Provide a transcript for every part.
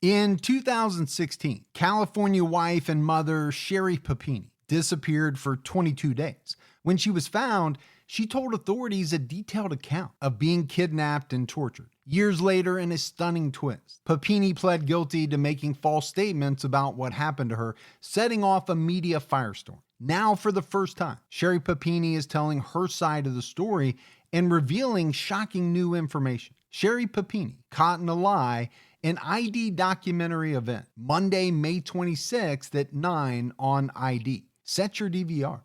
In 2016, California wife and mother Sherry Papini disappeared for 22 days. When she was found, she told authorities a detailed account of being kidnapped and tortured. Years later, in a stunning twist, Papini pled guilty to making false statements about what happened to her, setting off a media firestorm. Now, for the first time, Sherry Papini is telling her side of the story and revealing shocking new information. Sherry Papini, Caught in a Lie, an ID documentary event, Monday, May 26th at 9 on ID. Set your DVR.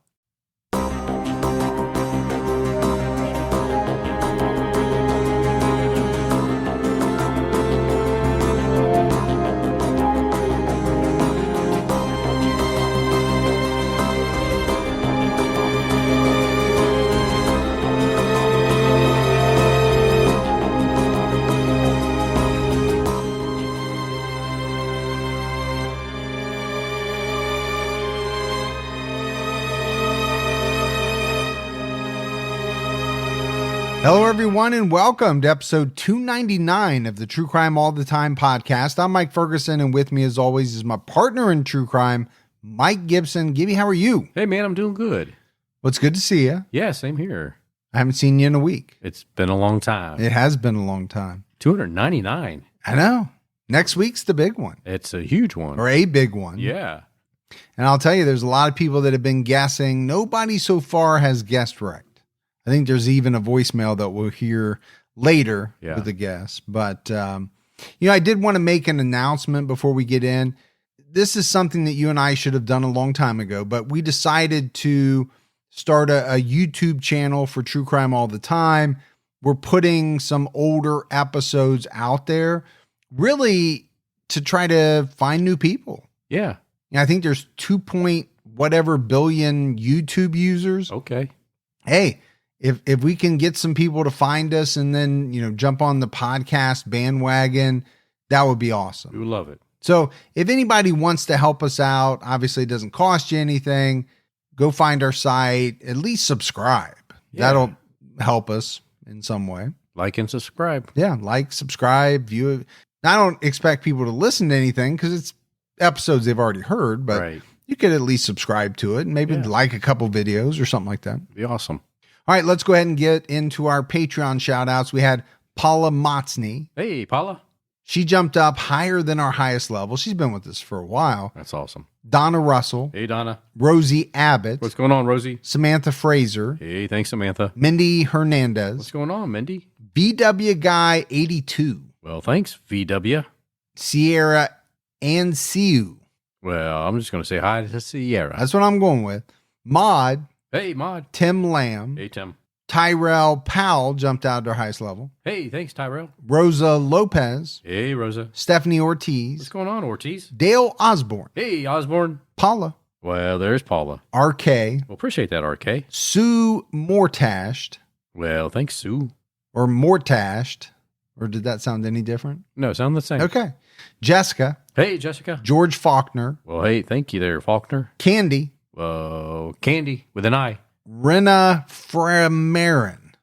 Hello, everyone, and welcome to episode 299 of the True Crime All the Time podcast. I'm Mike Ferguson, and with me, as always, is my partner in true crime, Mike Gibson. Gibby, how are you? Hey, man, I'm doing good. Well, it's good to see you. Yeah, same here. I haven't seen you in a week. It's been a long time. It has been a long time. 299. I know. Next week's the big one. It's a huge one. Or a big one. Yeah. And I'll tell you, there's a lot of people that have been guessing. Nobody so far has guessed right. I think there's even a voicemail that we'll hear later with the guest. But, I did want to make an announcement before we get in. This is something that you and I should have done a long time ago, but we decided to start a YouTube channel for True Crime All the Time. We're putting some older episodes out there really to try to find new people. Yeah. I think there's 2 point whatever billion YouTube users. Okay. Hey, if we can get some people to find us and then, jump on the podcast bandwagon, that would be awesome. We would love it. So if anybody wants to help us out, obviously it doesn't cost you anything. Go find our site, at least subscribe. Yeah. That'll help us in some way. Like and subscribe. Yeah. Like, subscribe, view it. I don't expect people to listen to anything because it's episodes they've already heard, but you could at least subscribe to it and maybe like a couple videos or something like that. Be awesome. All right, let's go ahead and get into our Patreon shout outs. We had Paula Motsney. Hey, Paula. She jumped up higher than our highest level. She's been with us for a while. That's awesome. Donna Russell. Hey, Donna. Rosie Abbott. What's going on, Rosie? Samantha Fraser. Hey, thanks, Samantha. Mindy Hernandez. What's going on, Mindy? VW Guy 82. Well, thanks, VW. Sierra Ansiu. Well, I'm just going to say hi to Sierra. That's what I'm going with. Maud. Hey, Maud. Tim Lamb. Hey, Tim. Tyrell Powell jumped out to our highest level. Hey, thanks, Tyrell. Rosa Lopez. Hey, Rosa. Stephanie Ortiz. What's going on, Ortiz? Dale Osborne. Hey, Osborne. Paula. Well, there's Paula. RK. Well, appreciate that, RK. Sue Mortashed. Well, thanks, Sue. Or Mortashed. Or did that sound any different? No, sound the same. Okay. Jessica. Hey, Jessica. George Faulkner. Well, hey, thank you there, Faulkner. Candy. Candy with an I. Rena Framarin.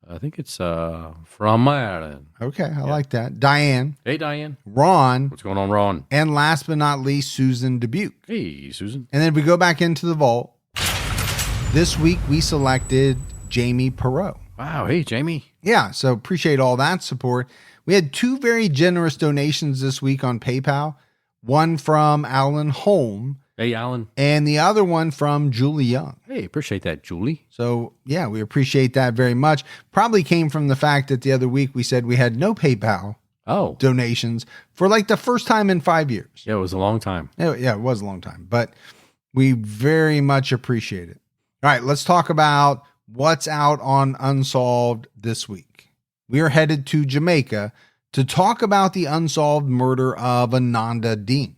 I think it's from Maryland. Okay, I like that. Diane. Hey, Diane. Ron. What's going on, Ron? And last but not least, Susan Dubuque. Hey, Susan. And then if we go back into the vault, this week we selected Jamie Perot. Wow, hey, Jamie. Yeah, so appreciate all that support. We had 2 very generous donations this week on PayPal. One from Alan Holm. Hey, Alan. And the other one from Julie Young. Hey, appreciate that, Julie. So, yeah, we appreciate that very much. Probably came from the fact that the other week we said we had no PayPal donations for like the first time in 5 years. Yeah, it was a long time. Yeah, it was a long time. But we very much appreciate it. All right, let's talk about what's out on Unsolved this week. We are headed to Jamaica to talk about the unsolved murder of Ananda Dean.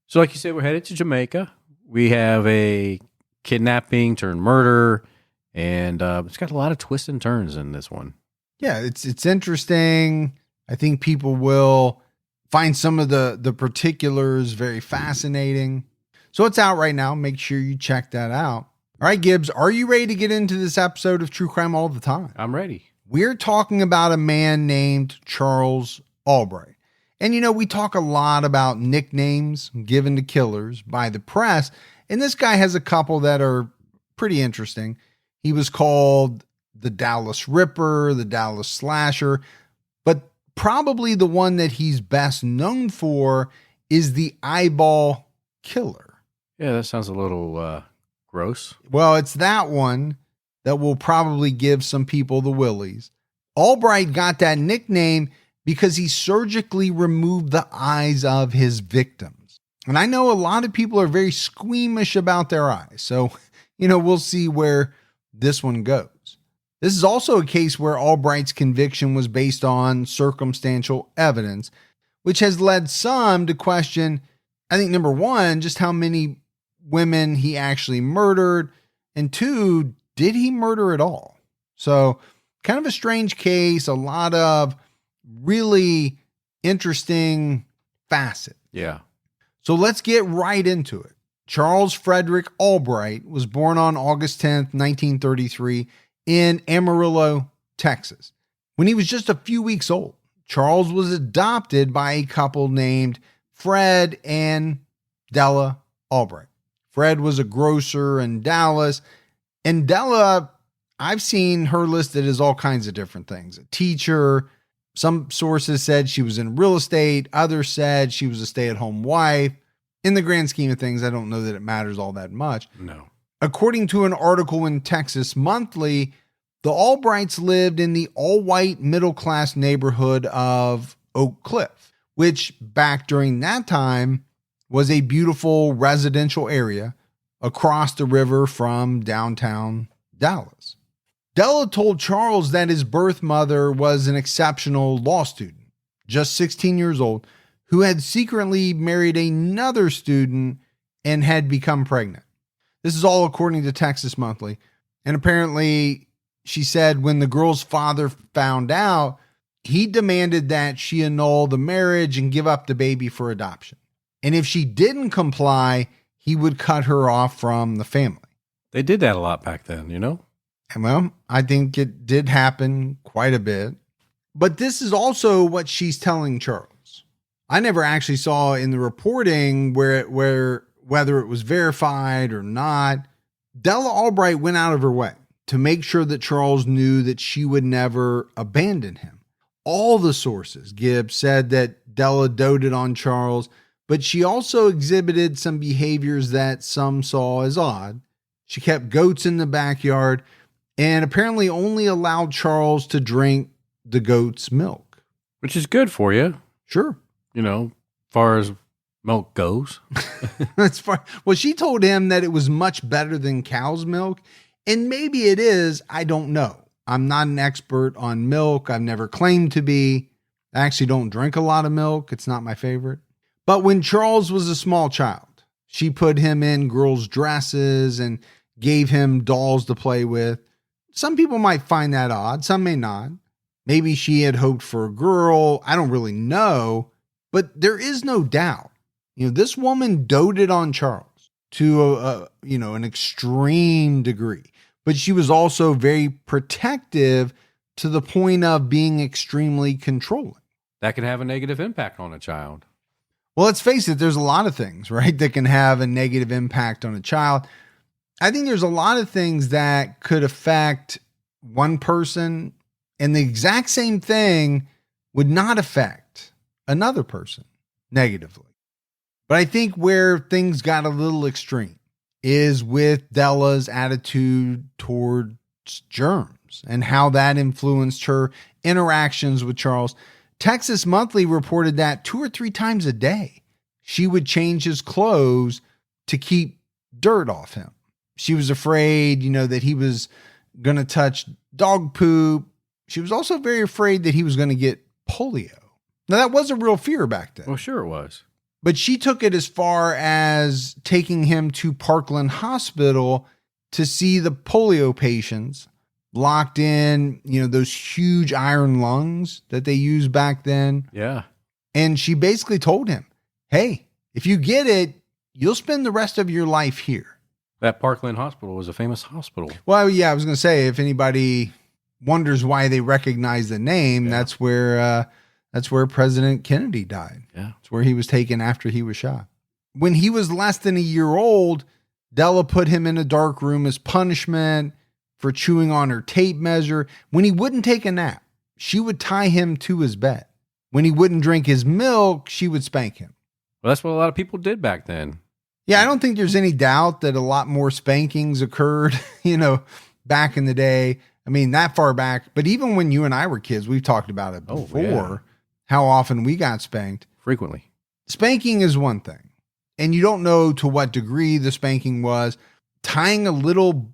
So like you said, we're headed to Jamaica. We have a kidnapping turned murder, and it's got a lot of twists and turns in this one. Yeah, it's interesting. I think people will find some of the particulars very fascinating. So it's out right now. Make sure you check that out. All right, Gibbs, are you ready to get into this episode of True Crime All the Time? I'm ready. We're talking about a man named Charles Albright. And, we talk a lot about nicknames given to killers by the press. And this guy has a couple that are pretty interesting. He was called the Dallas Ripper, the Dallas Slasher, but probably the one that he's best known for is the Eyeball Killer. Yeah, that sounds a little gross. Well, it's that one that will probably give some people the willies. Albright got that nickname because he surgically removed the eyes of his victims. And I know a lot of people are very squeamish about their eyes. So, we'll see where this one goes. This is also a case where Albright's conviction was based on circumstantial evidence, which has led some to question, I think, number one, just how many women he actually murdered, and two, did he murder at all? So kind of a strange case, a lot of really interesting facets. Yeah. So let's get right into it. Charles Frederick Albright was born on August 10th, 1933 in Amarillo, Texas. When he was just a few weeks old, Charles was adopted by a couple named Fred and Delle Albright. Fred was a grocer in Dallas, and Della, I've seen her listed as all kinds of different things. A teacher. Some sources said she was in real estate. Others said she was a stay-at-home wife. In the grand scheme of things, I don't know that it matters all that much. No. According to an article in Texas Monthly, the Albrights lived in the all-white middle-class neighborhood of Oak Cliff, which back during that time was a beautiful residential area across the river from downtown Dallas. Della told Charles that his birth mother was an exceptional law student, just 16 years old, who had secretly married another student and had become pregnant. This is all according to Texas Monthly. And apparently, she said when the girl's father found out, he demanded that she annul the marriage and give up the baby for adoption. And if she didn't comply, he would cut her off from the family. They did that a lot back then, And well, I think it did happen quite a bit. But this is also what she's telling Charles. I never actually saw in the reporting whether it was verified or not. Delle Albright went out of her way to make sure that Charles knew that she would never abandon him. All the sources, Gibbs, said that Della doted on Charles, but she also exhibited some behaviors that some saw as odd. She kept goats in the backyard and apparently only allowed Charles to drink the goat's milk. Which is good for you. Sure. Far as milk goes. That's fine. Well, she told him that it was much better than cow's milk. And maybe it is. I don't know. I'm not an expert on milk. I've never claimed to be. I actually don't drink a lot of milk. It's not my favorite. But when Charles was a small child, she put him in girls' dresses and gave him dolls to play with. Some people might find that odd. Some may not. Maybe she had hoped for a girl. I don't really know. But there is no doubt. This woman doted on Charles to an extreme degree. But she was also very protective to the point of being extremely controlling. That can have a negative impact on a child. Well, let's face it, there's a lot of things, right, that can have a negative impact on a child. I think there's a lot of things that could affect one person, and the exact same thing would not affect another person negatively. But I think where things got a little extreme is with Della's attitude towards germs and how that influenced her interactions with Charles. Texas Monthly reported that 2 or 3 times a day, she would change his clothes to keep dirt off him. She was afraid, that he was going to touch dog poop. She was also very afraid that he was going to get polio. Now, that was a real fear back then. Well, sure it was. But she took it as far as taking him to Parkland Hospital to see the polio patients locked in, those huge iron lungs that they used back then. Yeah. And she basically told him, hey, if you get it, you'll spend the rest of your life here. That Parkland Hospital was a famous hospital. Well, yeah, I was going to say, if anybody wonders why they recognize the name, that's where That's where President Kennedy died. Yeah. It's where he was taken after he was shot. When he was less than a year old, Della put him in a dark room as punishment for chewing on her tape measure. When he wouldn't take a nap, she would tie him to his bed. When he wouldn't drink his milk, she would spank him. Well, that's what a lot of people did back then. Yeah, I don't think there's any doubt that a lot more spankings occurred, back in the day. I mean, that far back. But even when you and I were kids, we've talked about it before, how often we got spanked. Frequently. Spanking is one thing. And you don't know to what degree the spanking was. Tying a little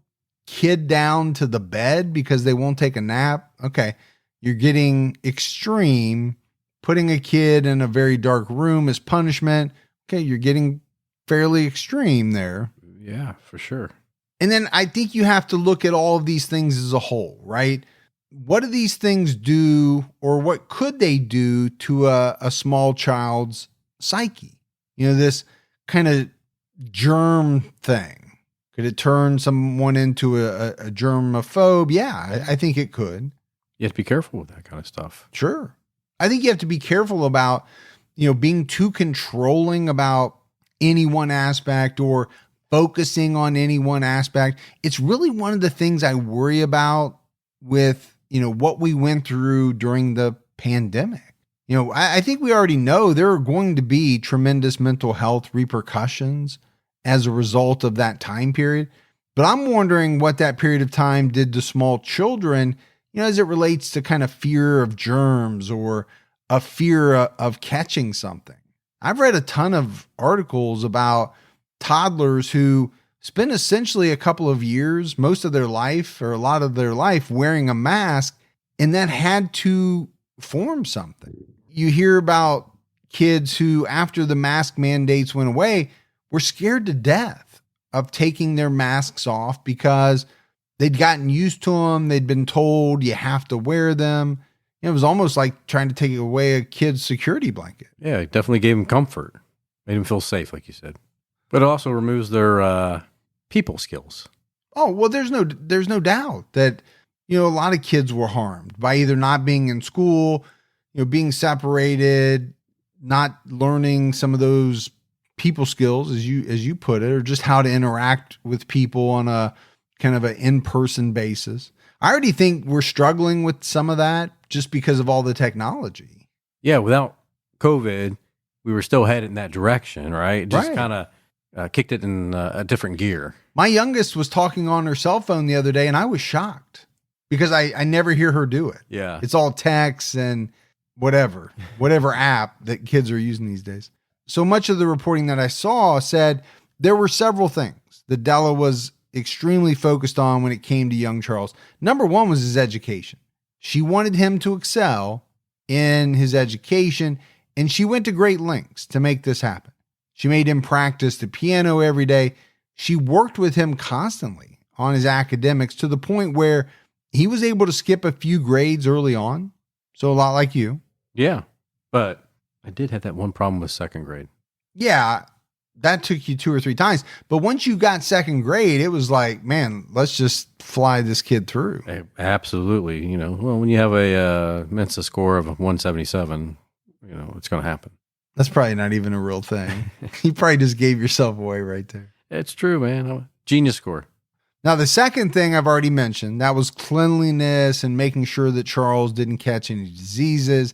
kid down to the bed because they won't take a nap. Okay, you're getting extreme. Putting a kid in a very dark room as punishment. Okay, you're getting fairly extreme there. Yeah, for sure. And then I think you have to look at all of these things as a whole, right? What do these things do, or what could they do to a small child's psyche? This kind of germ thing. Could it turn someone into a germaphobe? Yeah, I think it could. You have to be careful with that kind of stuff. Sure. I think you have to be careful about, being too controlling about any one aspect or focusing on any one aspect. It's really one of the things I worry about with, what we went through during the pandemic. I think we already know there are going to be tremendous mental health repercussions as a result of that time period. But I'm wondering what that period of time did to small children, as it relates to kind of fear of germs or a fear of catching something. I've read a ton of articles about toddlers who spend essentially a couple of years, most of their life or a lot of their life, wearing a mask, and that had to form something. You hear about kids who, after the mask mandates went away, were scared to death of taking their masks off because they'd gotten used to them. They'd been told you have to wear them. It was almost like trying to take away a kid's security blanket. Yeah, it definitely gave them comfort. Made them feel safe, like you said. But it also removes their people skills. Oh, well, there's no doubt that, a lot of kids were harmed by either not being in school, being separated, not learning some of those people skills, as you put it, or just how to interact with people on a kind of an in-person basis. I already think we're struggling with some of that just because of all the technology. Yeah, without COVID, we were still headed in that direction, right? Just kind of kicked it in a different gear. My youngest was talking on her cell phone the other day, and I was shocked because I never hear her do it. Yeah. It's all text and whatever app that kids are using these days. So much of the reporting that I saw said there were several things that Della was extremely focused on when it came to young Charles. Number one was his education. She wanted him to excel in his education, and she went to great lengths to make this happen. She made him practice the piano every day. She worked with him constantly on his academics to the point where he was able to skip a few grades early on. So a lot like you. Yeah, but I did have that one problem with second grade. Yeah, that took you 2 or 3 times. But once you got second grade, it was like, man, let's just fly this kid through. Absolutely. Well, when you have a Mensa score of 177, it's going to happen. That's probably not even a real thing. You probably just gave yourself away right there. It's true, man. Genius score. Now, the second thing I've already mentioned, that was cleanliness and making sure that Charles didn't catch any diseases.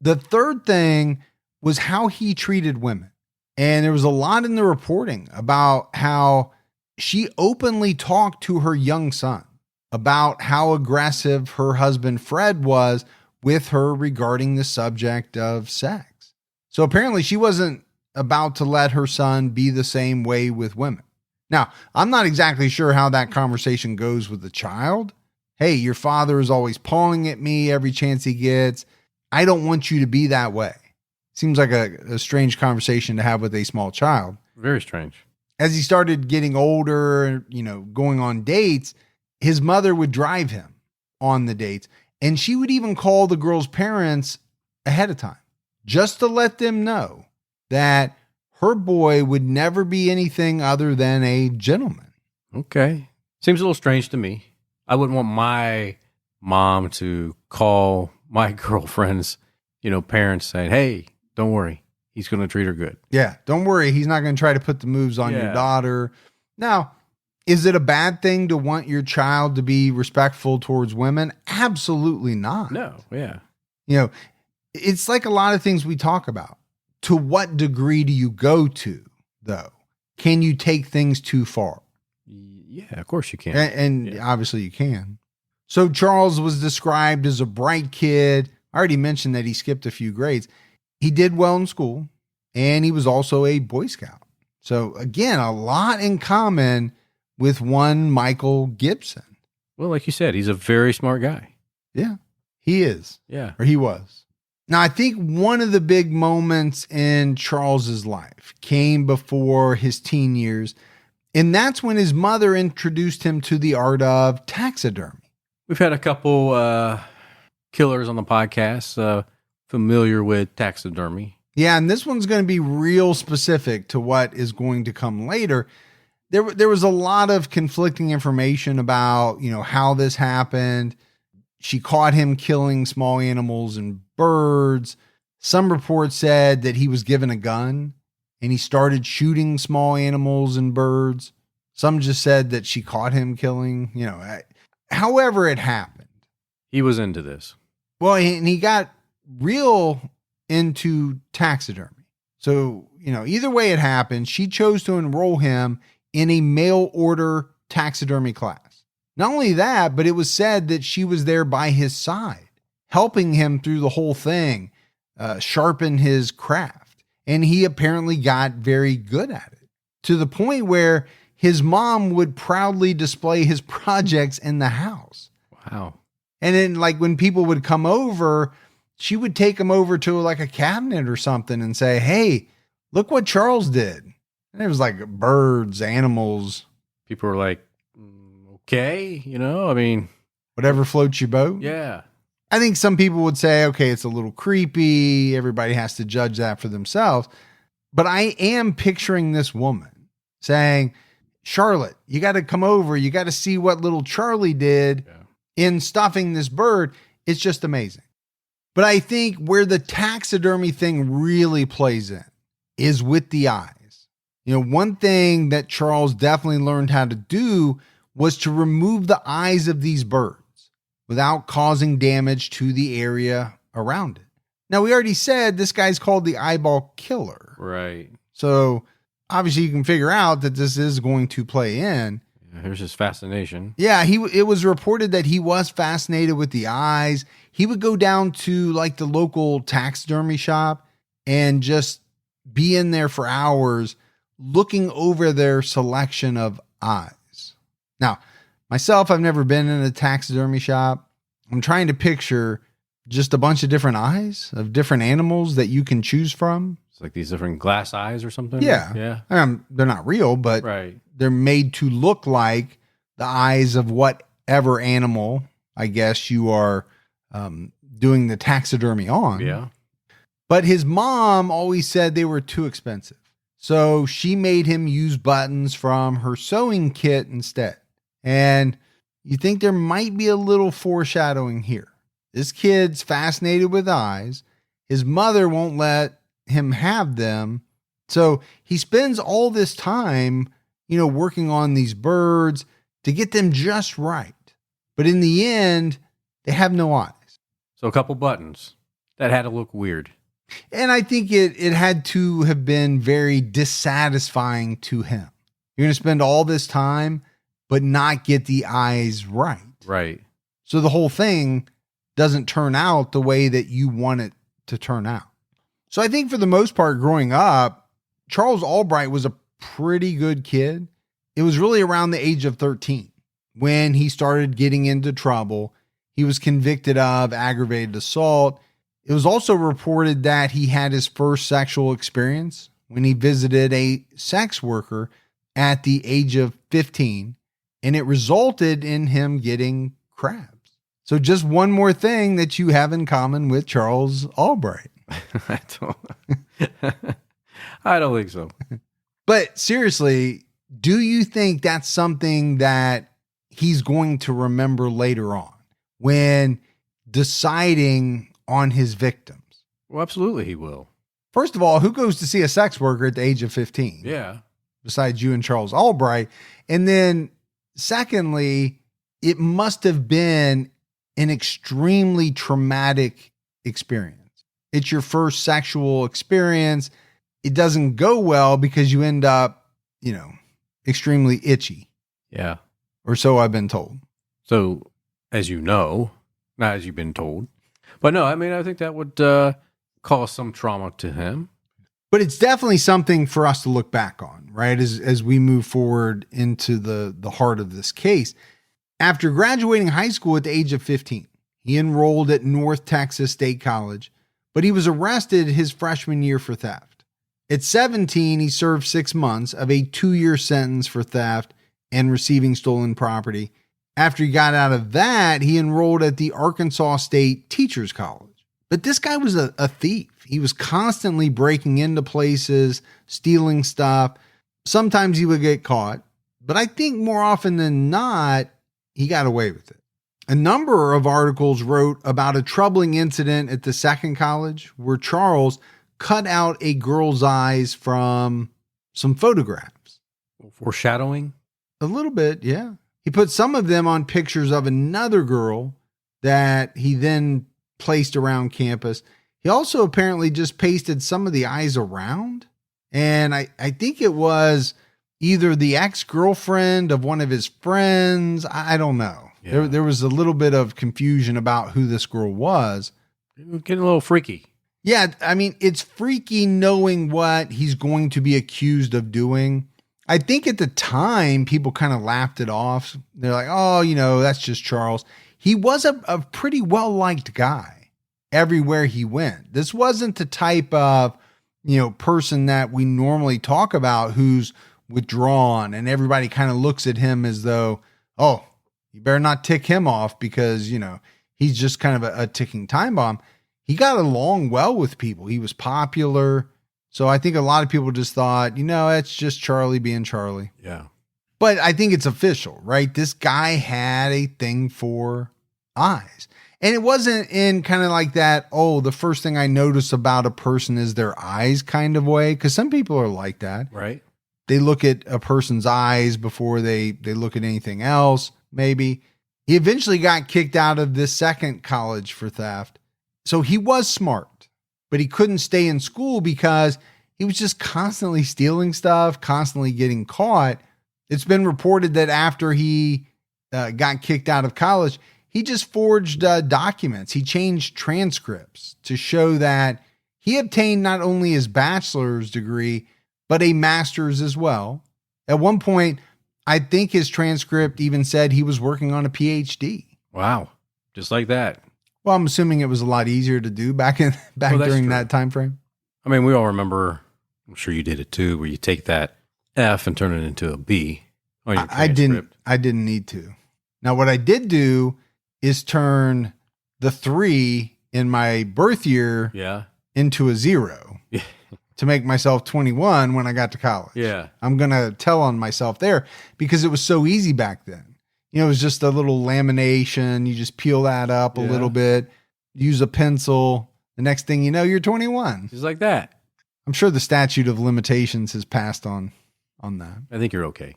The third thing was how he treated women. And there was a lot in the reporting about how she openly talked to her young son about how aggressive her husband Fred was with her regarding the subject of sex. So apparently she wasn't about to let her son be the same way with women. Now, I'm not exactly sure how that conversation goes with the child. Hey, your father is always pawing at me every chance he gets. I don't want you to be that way. Seems like a strange conversation to have with a small child. Very strange. As he started getting older, going on dates, his mother would drive him on the dates. And she would even call the girl's parents ahead of time just to let them know that her boy would never be anything other than a gentleman. Okay. Seems a little strange to me. I wouldn't want my mom to call my girlfriends, parents saying, hey, don't worry. He's going to treat her good. Yeah. Don't worry. He's not going to try to put the moves on your daughter. Now, is it a bad thing to want your child to be respectful towards women? Absolutely not. No. Yeah. It's like a lot of things we talk about. To what degree do you go to, though? Can you take things too far? Yeah, of course you can. And obviously you can. So Charles was described as a bright kid. I already mentioned that he skipped a few grades. He did well in school, and he was also a Boy Scout. So again, a lot in common with one Michael Gibson. Well, like you said, he's a very smart guy. Yeah, he is. Yeah. Or he was. Now, I think one of the big moments in Charles's life came before his teen years, and that's when his mother introduced him to the art of taxidermy. We've had a couple killers on the podcast familiar with taxidermy. Yeah, and this one's going to be real specific to what is going to come later. There was a lot of conflicting information about, how this happened. She caught him killing small animals and birds. Some reports said that he was given a gun and he started shooting small animals and birds. Some just said that she caught him killing, however it happened. He was into this. Well, and he got real into taxidermy. So, either way it happened, she chose to enroll him in a mail order taxidermy class. Not only that, but it was said that she was there by his side, helping him through the whole thing, sharpen his craft. And he apparently got very good at it, to the point where his mom would proudly display his projects in the house. Wow. And then when people would come over, she would take them over to a cabinet or something and say, hey, look what Charles did. And it was birds, animals. People were like, okay, whatever floats your boat. Yeah. I think some people would say, okay, it's a little creepy. Everybody has to judge that for themselves. But I am picturing this woman saying, Charlotte, you got to come over. You got to see what little Charlie did in stuffing this bird. It's just amazing. But I think where the taxidermy thing really plays in is with the eyes. One thing that Charles definitely learned how to do was to remove the eyes of these birds without causing damage to the area around it. Now, we already said this guy's called the eyeball killer. Right. So obviously you can figure out that this is going to play in. Here's his fascination. Yeah, it was reported that he was fascinated with the eyes. He would go down to the local taxidermy shop and just be in there for hours looking over their selection of eyes. Now, myself, I've never been in a taxidermy shop. I'm trying to picture just a bunch of different eyes of different animals that you can choose from. It's like these different glass eyes or something. Yeah. Yeah. They're not real, but they're made to look like the eyes of whatever animal, I guess, you are doing the taxidermy on. Yeah. But his mom always said they were too expensive. So she made him use buttons from her sewing kit instead. And you think there might be a little foreshadowing here. This kid's fascinated with eyes. His mother won't let him have them. So he spends all this time, working on these birds to get them just right. But in the end, they have no eyes. So a couple buttons. That had to look weird. And I think it had to have been very dissatisfying to him. You're going to spend all this time, but not get the eyes right. Right. So the whole thing doesn't turn out the way that you want it to turn out. So I think for the most part, growing up, Charles Albright was a pretty good kid. It was really around the age of 13 when he started getting into trouble. He was convicted of aggravated assault. It was also reported that he had his first sexual experience when he visited a sex worker at the age of 15, and it resulted in him getting crabs. So just one more thing that you have in common with Charles Albright. I don't think so. But seriously, do you think that's something that he's going to remember later on when deciding on his victims? Well, absolutely he will. First of all, who goes to see a sex worker at the age of 15? Yeah. Besides you and Charles Albright. And then secondly, it must have been an extremely traumatic experience. It's your first sexual experience. It doesn't go well because you end up, extremely itchy. Yeah. Or so I've been told. So, as you know, not as you've been told, but no, I mean, I think that would cause some trauma to him. But it's definitely something for us to look back on, right? As we move forward into the heart of this case. After graduating high school at the age of 15, he enrolled at North Texas State College, but he was arrested his freshman year for theft. At 17, he served 6 months of a 2-year sentence for theft and receiving stolen property. After he got out of that, he enrolled at the Arkansas State Teachers College. But this guy was a thief. He was constantly breaking into places, stealing stuff. Sometimes he would get caught, but I think more often than not, he got away with it. A number of articles wrote about a troubling incident at the second college where Charles cut out a girl's eyes from some photographs. Foreshadowing? A little bit, yeah. He put some of them on pictures of another girl that he then placed around campus. He also apparently just pasted some of the eyes around. And I think it was either the ex-girlfriend of one of his friends. I don't know. Yeah. There was a little bit of confusion about who this girl was. Getting a little freaky. Yeah, I mean, it's freaky knowing what he's going to be accused of doing. I think at the time, people kind of laughed it off. They're like, oh, that's just Charles. He was a pretty well-liked guy everywhere he went. This wasn't the type of, person that we normally talk about who's withdrawn and everybody kind of looks at him as though, oh, you better not tick him off because, he's just kind of a ticking time bomb. He got along well with people. He was popular. So I think a lot of people just thought, it's just Charlie being Charlie. Yeah. But I think it's official, right? This guy had a thing for eyes. And it wasn't in kind of like that, oh, the first thing I notice about a person is their eyes kind of way. Because some people are like that. Right. They look at a person's eyes before they look at anything else, maybe. He eventually got kicked out of this second college for theft. So he was smart, but he couldn't stay in school because he was just constantly stealing stuff, constantly getting caught. It's been reported that after he got kicked out of college, he just forged documents. He changed transcripts to show that he obtained not only his bachelor's degree, but a master's as well. At one point, I think his transcript even said he was working on a PhD. Wow. Just like that. Well, I'm assuming it was a lot easier to do back during that time frame. I mean, we all remember, I'm sure you did it too, where you take that F and turn it into a B on your transcript. I didn't need to. Now, what I did do is turn the 3 in my birth year into a 0 to make myself 21 when I got to college. Yeah. I'm going to tell on myself there because it was so easy back then. It was just a little lamination. You just peel that up a little bit, use a pencil. The next thing you know, you're 21. Just like that. I'm sure the statute of limitations has passed on that. I think you're okay.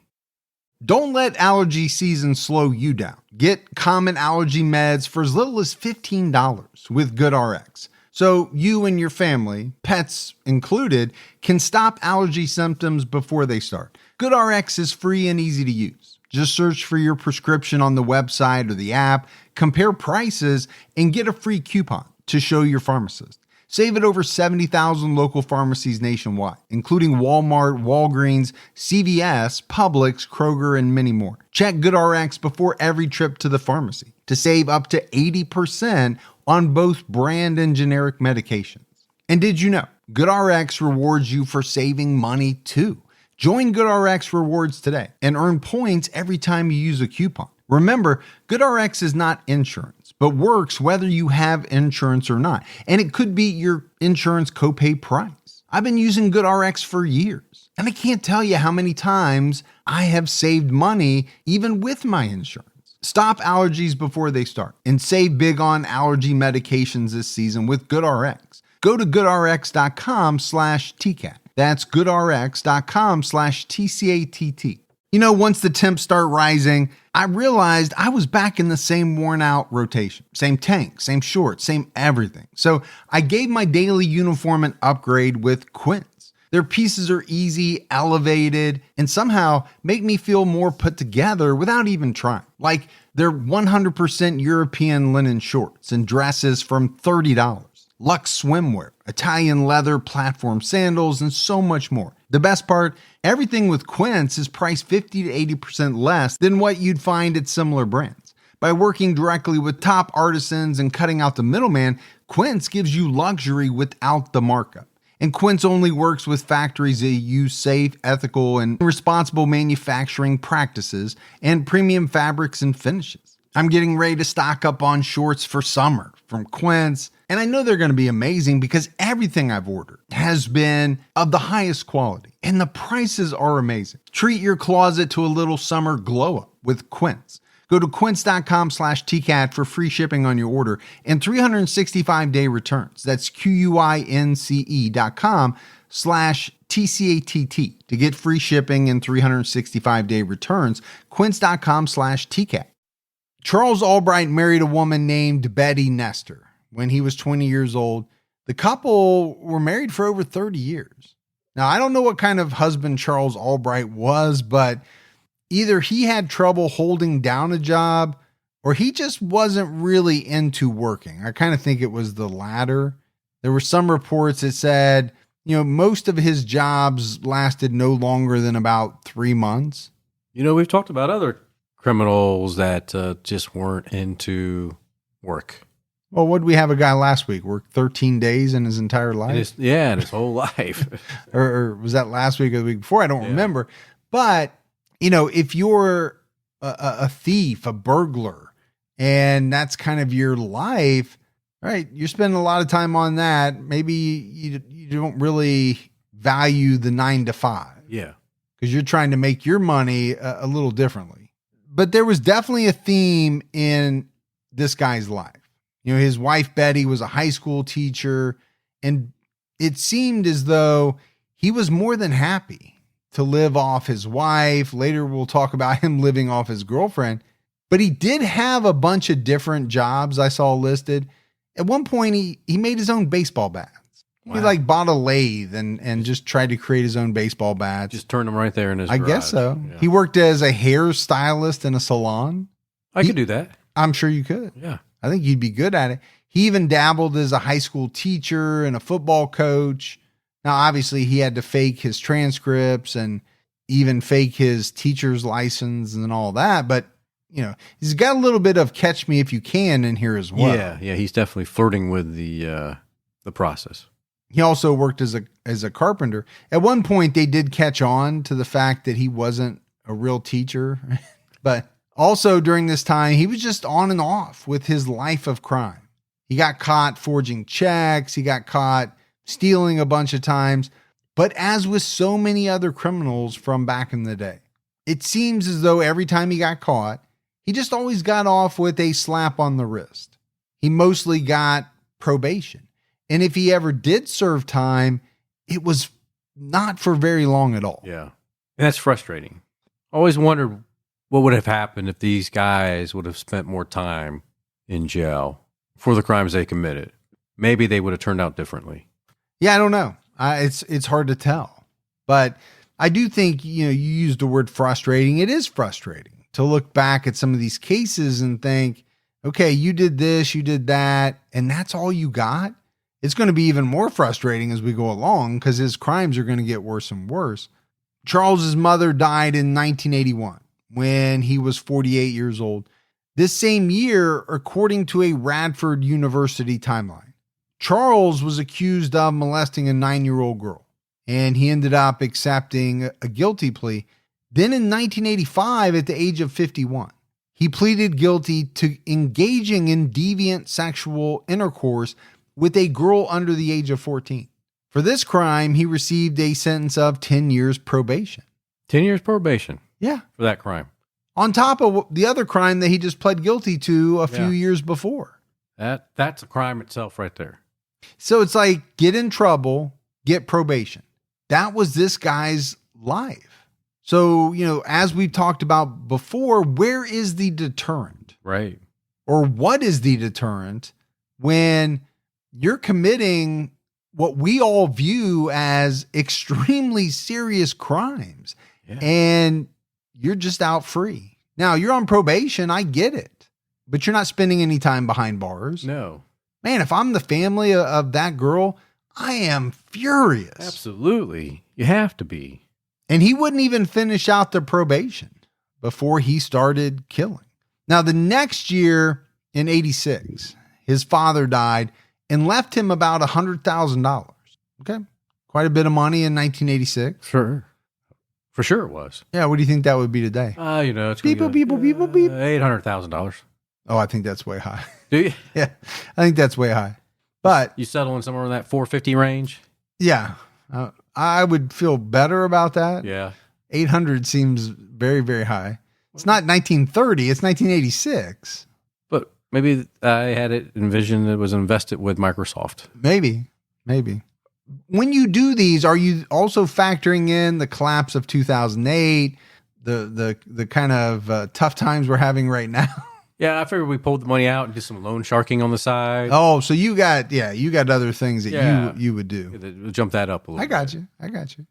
Don't let allergy season slow you down. Get common allergy meds for as little as $15 with GoodRx. So you and your family, pets included, can stop allergy symptoms before they start. GoodRx is free and easy to use. Just search for your prescription on the website or the app, compare prices, and get a free coupon to show your pharmacist. Save at over 70,000 local pharmacies nationwide, including Walmart, Walgreens, CVS, Publix, Kroger, and many more. Check GoodRx before every trip to the pharmacy to save up to 80% on both brand and generic medications. And did you know GoodRx rewards you for saving money too? Join GoodRx Rewards today and earn points every time you use a coupon. Remember, GoodRx is not insurance, but works whether you have insurance or not. And it could be your insurance copay price. I've been using GoodRx for years, and I can't tell you how many times I have saved money even with my insurance. Stop allergies before they start and save big on allergy medications this season with GoodRx. Go to goodrx.com/TCAT. That's goodrx.com/TCATT. Once the temps start rising, I realized I was back in the same worn out rotation. Same tank, same shorts, same everything. So I gave my daily uniform an upgrade with Quince. Their pieces are easy, elevated, and somehow make me feel more put together without even trying. Like they're 100% European linen shorts and dresses from $30. Luxe swimwear, Italian leather platform sandals, and so much more. The best part, everything with Quince is priced 50 to 80% less than what you'd find at similar brands. By working directly with top artisans and cutting out the middleman, Quince gives you luxury without the markup. And Quince only works with factories that use safe, ethical, and responsible manufacturing practices and premium fabrics and finishes. I'm getting ready to stock up on shorts for summer from Quince, and I know they're going to be amazing because everything I've ordered has been of the highest quality, and the prices are amazing. Treat your closet to a little summer glow up with Quince. Go to quince.com/TCAT for free shipping on your order and 365-day returns. That's QUINCE.com/TCATT to get free shipping and 365-day returns. Quince.com/TCAT. Charles Albright married a woman named Betty Nestor when he was 20 years old. The couple were married for over 30 years. Now, I don't know what kind of husband Charles Albright was, but either he had trouble holding down a job or he just wasn't really into working. I kind of think it was the latter. There were some reports that said, most of his jobs lasted no longer than about 3 months. We've talked about other criminals that just weren't into work. Well, what did we have a guy last week work 13 days in his entire life? In his whole life. or was that last week or the week before? I don't remember. But, if you're a thief, a burglar, and that's kind of your life, right? You're spending a lot of time on that. Maybe you don't really value the 9 to 5. Yeah. Because you're trying to make your money a little differently. But there was definitely a theme in this guy's life. His wife, Betty, was a high school teacher, and it seemed as though he was more than happy to live off his wife. Later, we'll talk about him living off his girlfriend. But he did have a bunch of different jobs I saw listed. At one point, he made his own baseball bats. Wow. He bought a lathe and just tried to create his own baseball bats. Just turned them right there in his garage. I guess so. Yeah. He worked as a hairstylist in a salon. I could do that. I'm sure you could. Yeah. I think you'd be good at it. He even dabbled as a high school teacher and a football coach. Now, obviously, he had to fake his transcripts and even fake his teacher's license and all that. But, he's got a little bit of catch me if you can in here as well. Yeah. He's definitely flirting with the process. He also worked as a carpenter. At one point, they did catch on to the fact that he wasn't a real teacher. But also during this time, he was just on and off with his life of crime. He got caught forging checks. He got caught stealing a bunch of times. But as with so many other criminals from back in the day, it seems as though every time he got caught, he just always got off with a slap on the wrist. He mostly got probation. And if he ever did serve time, it was not for very long at all. Yeah. And that's frustrating. I always wondered what would have happened if these guys would have spent more time in jail for the crimes they committed. Maybe they would have turned out differently. Yeah, I don't know. It's hard to tell. But I do think, you used the word frustrating. It is frustrating to look back at some of these cases and think, okay, you did this, you did that, and that's all you got? It's going to be even more frustrating as we go along because his crimes are going to get worse and worse. Charles's mother died in 1981 when he was 48 years old. This same year, according to a Radford University timeline, Charles was accused of molesting a 9-year-old girl, and he ended up accepting a guilty plea. Then in 1985, at the age of 51, he pleaded guilty to engaging in deviant sexual intercourse with a girl under the age of 14. For this crime, he received a sentence of 10 years probation. 10 years probation? Yeah. For that crime. On top of the other crime that he just pled guilty to a few years before. That's a crime itself right there. So it's like, get in trouble, get probation. That was this guy's life. So, as we've talked about before, where is the deterrent? Right. Or what is the deterrent when you're committing what we all view as extremely serious crimes and you're just out free? Now, you're on probation. I get it, but you're not spending any time behind bars. No. Man, if I'm the family of that girl, I am furious. Absolutely. You have to be. And he wouldn't even finish out the probation before he started killing. Now, the next year in 86, his father died and left him about $100,000. Okay. Quite a bit of money in 1986. Sure. For sure it was. Yeah. What do you think that would be today? It's beep. $800,000. Oh, I think that's way high. Do you? Yeah. I think that's way high. But you settling somewhere in that 450 range? Yeah. I would feel better about that. Yeah. 800 seems very, very high. It's not 1930. It's 1986. But maybe I had it envisioned it was invested with Microsoft. Maybe. When you do these, are you also factoring in the collapse of 2008, the kind of tough times we're having right now? Yeah, I figured we pulled the money out and did some loan sharking on the side. Oh, so you got other things that you would do. Jump that up a little bit. I got you.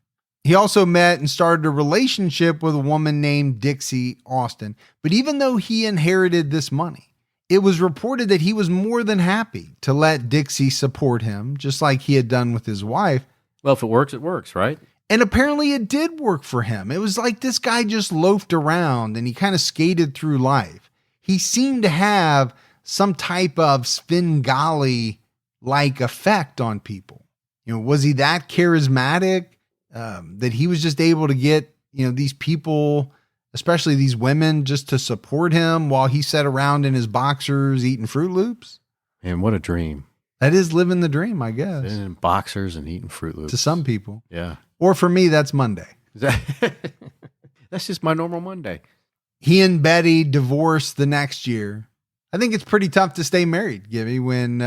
He also met and started a relationship with a woman named Dixie Austin. But even though he inherited this money, it was reported that he was more than happy to let Dixie support him, just like he had done with his wife. Well, if it works, right? And apparently it did work for him. It was like this guy just loafed around and he kind of skated through life. He seemed to have some type of Svengali-like effect on people. Was he that charismatic that he was just able to get, these people, especially these women, just to support him while he sat around in his boxers eating Fruit Loops? Man, what a dream. That is living the dream, I guess. Sitting in boxers and eating Fruit Loops. To some people. Yeah. Or for me, that's Monday. That's just my normal Monday. He and Betty divorced the next year. I think it's pretty tough to stay married, Gibby, when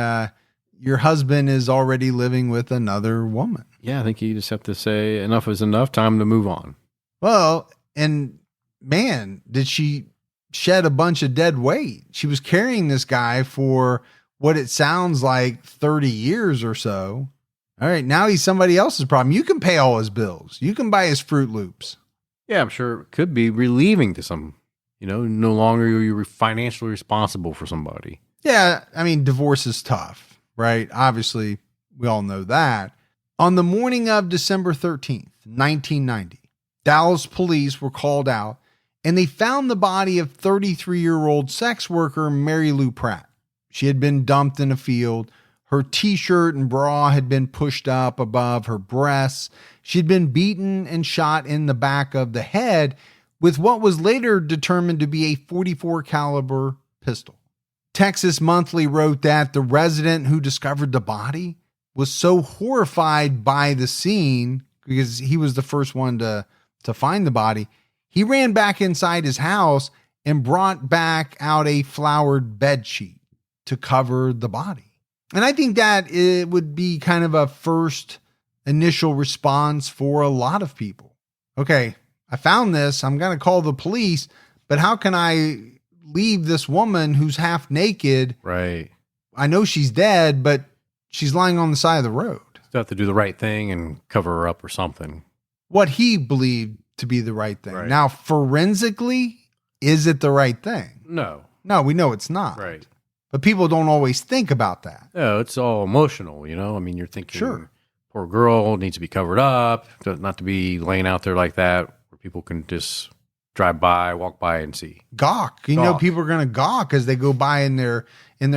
your husband is already living with another woman. Yeah, I think you just have to say enough is enough, time to move on. Well, and man, did she shed a bunch of dead weight. She was carrying this guy for what it sounds like 30 years or so. All right, now he's somebody else's problem. You can pay all his bills. You can buy his Fruit Loops. Yeah, I'm sure it could be relieving to some. No longer are you financially responsible for somebody. Yeah, I mean, divorce is tough, right? Obviously, we all know that. On the morning of December 13th, 1990, Dallas police were called out, and they found the body of 33-year-old sex worker Mary Lou Pratt. She had been dumped in a field. Her t-shirt and bra had been pushed up above her breasts. She'd been beaten and shot in the back of the head with what was later determined to be a .44 caliber pistol. Texas Monthly wrote that the resident who discovered the body was so horrified by the scene, because he was the first one to find the body, he ran back inside his house and brought back out a flowered bed sheet to cover the body. And I think that it would be kind of a first initial response for a lot of people. Okay, I found this. I'm going to call the police, but how can I leave this woman who's half naked? Right. I know she's dead, but she's lying on the side of the road. Still have to do the right thing and cover her up or something. What he believed to be the right thing. Right. Now, forensically, is it the right thing? No. No, we know it's not. Right. But people don't always think about that. No, it's all emotional, I mean, you're thinking, Sure, poor girl needs to be covered up, not to be laying out there like that, where people can just drive by, walk by and see. Gawk. You know, people are going to gawk as they go by in their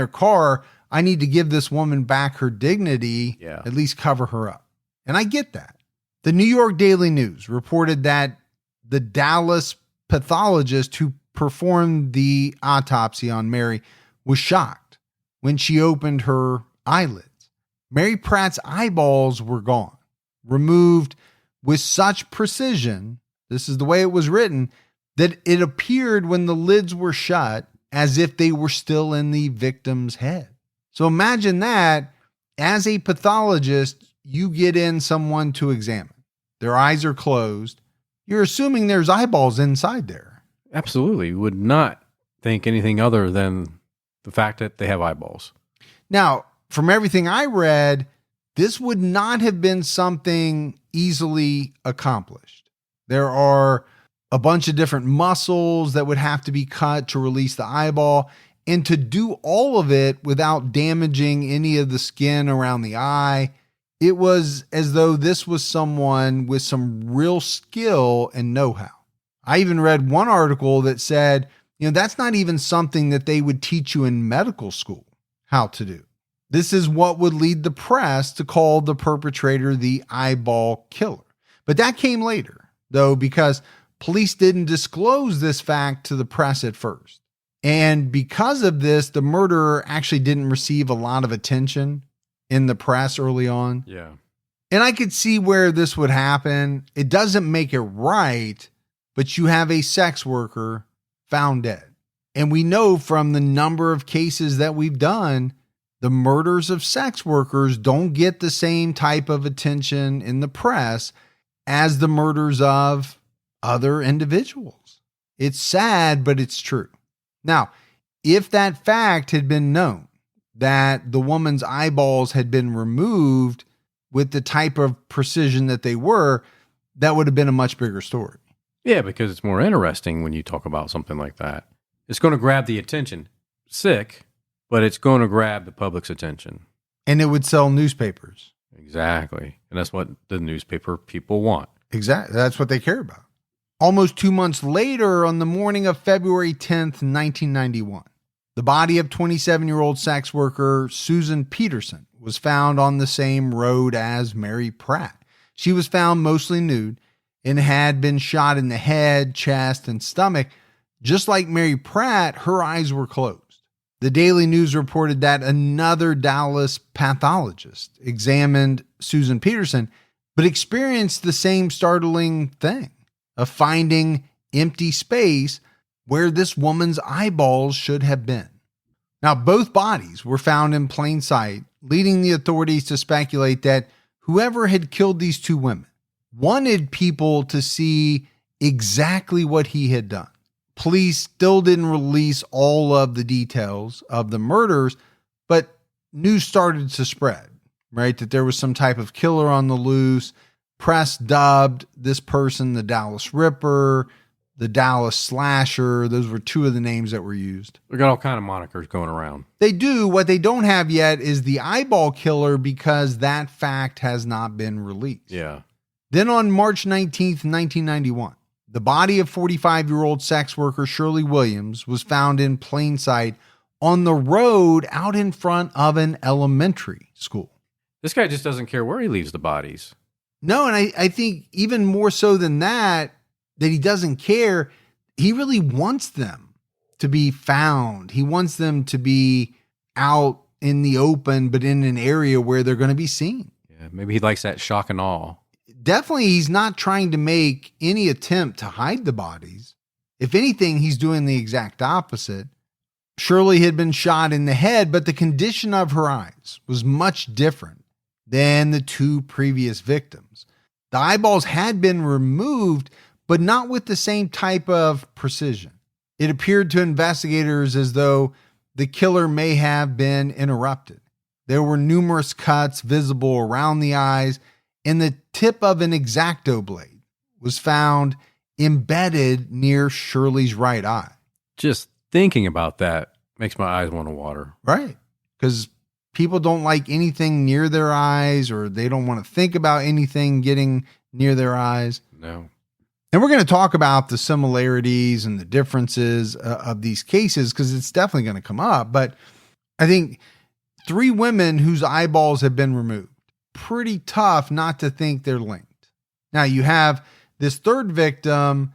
car. I need to give this woman back her dignity, at least cover her up. And I get that. The New York Daily News reported that the Dallas pathologist who performed the autopsy on Mary was shocked when she opened her eyelids. Mary Pratt's eyeballs were gone, removed with such precision, this is the way it was written, that it appeared when the lids were shut as if they were still in the victim's head. So imagine that As a pathologist, you get in someone to examine. Their eyes are closed. You're assuming there's eyeballs inside there. Absolutely. You would not think anything other than the fact that they have eyeballs. Now, from everything I read, this would not have been something easily accomplished. There are a bunch of different muscles that would have to be cut to release the eyeball, and to do all of it without damaging any of the skin around the eye. It was as though this was someone with some real skill and know-how. I even read one article that said, that's not even something that they would teach you in medical school how to do. This is what would lead the press to call the perpetrator the eyeball killer. But that came later, though, because police didn't disclose this fact to the press at first. And because of this, the murderer actually didn't receive a lot of attention in the press early on. Yeah. And I could see where this would happen. It doesn't make it right, but you have a sex worker found dead. And we know from the number of cases that we've done, the murders of sex workers don't get the same type of attention in the press as the murders of other individuals. It's sad, but it's true. Now, if that fact had been known, that the woman's eyeballs had been removed with the type of precision that they were, that would have been a much bigger story. Yeah, because it's more interesting when you talk about something like that. It's going to grab the attention. Sick, but it's going to grab the public's attention. And it would sell newspapers. Exactly. And that's what the newspaper people want. Exactly. That's what they care about. Almost 2 months later, on the morning of February 10th, 1991, the body of 27-year-old sex worker Susan Peterson was found on the same road as Mary Pratt. She was found mostly nude and had been shot in the head, chest, and stomach. Just like Mary Pratt, her eyes were closed. The Daily News reported that another Dallas pathologist examined Susan Peterson, but experienced the same startling thing of finding empty space where this woman's eyeballs should have been. Now, both bodies were found in plain sight, leading the authorities to speculate that whoever had killed these two women wanted people to see exactly what he had done. Police still didn't release all of the details of the murders, but news started to spread, right? That there was some type of killer on the loose. Press dubbed this person the Dallas Ripper, the Dallas Slasher. Those were two of the names that were used. We got all kind of monikers going around. They do. What they don't have yet is the eyeball killer, because that fact has not been released. Yeah. Then on March 19th, 1991, the body of 45-year-old sex worker Shirley Williams was found in plain sight on the road out in front of an elementary school. This guy just doesn't care where he leaves the bodies. No, and I think even more so than that he doesn't care. He really wants them to be found. He wants them to be out in the open, but in an area where they're going to be seen. Yeah, maybe he likes that shock and awe. Definitely, he's not trying to make any attempt to hide the bodies. If anything, he's doing the exact opposite. Shirley had been shot in the head, but the condition of her eyes was much different than the two previous victims. The eyeballs had been removed, but not with the same type of precision. It appeared to investigators as though the killer may have been interrupted. There were numerous cuts visible around the eyes, and the tip of an X-Acto blade was found embedded near Shirley's right eye. Just thinking about that makes my eyes want to water. Right. Because people don't like anything near their eyes, or they don't want to think about anything getting near their eyes. No. And we're going to talk about the similarities and the differences of these cases, because it's definitely going to come up. But I think 3 women whose eyeballs have been removed, pretty tough not to think they're linked. Now you have this third victim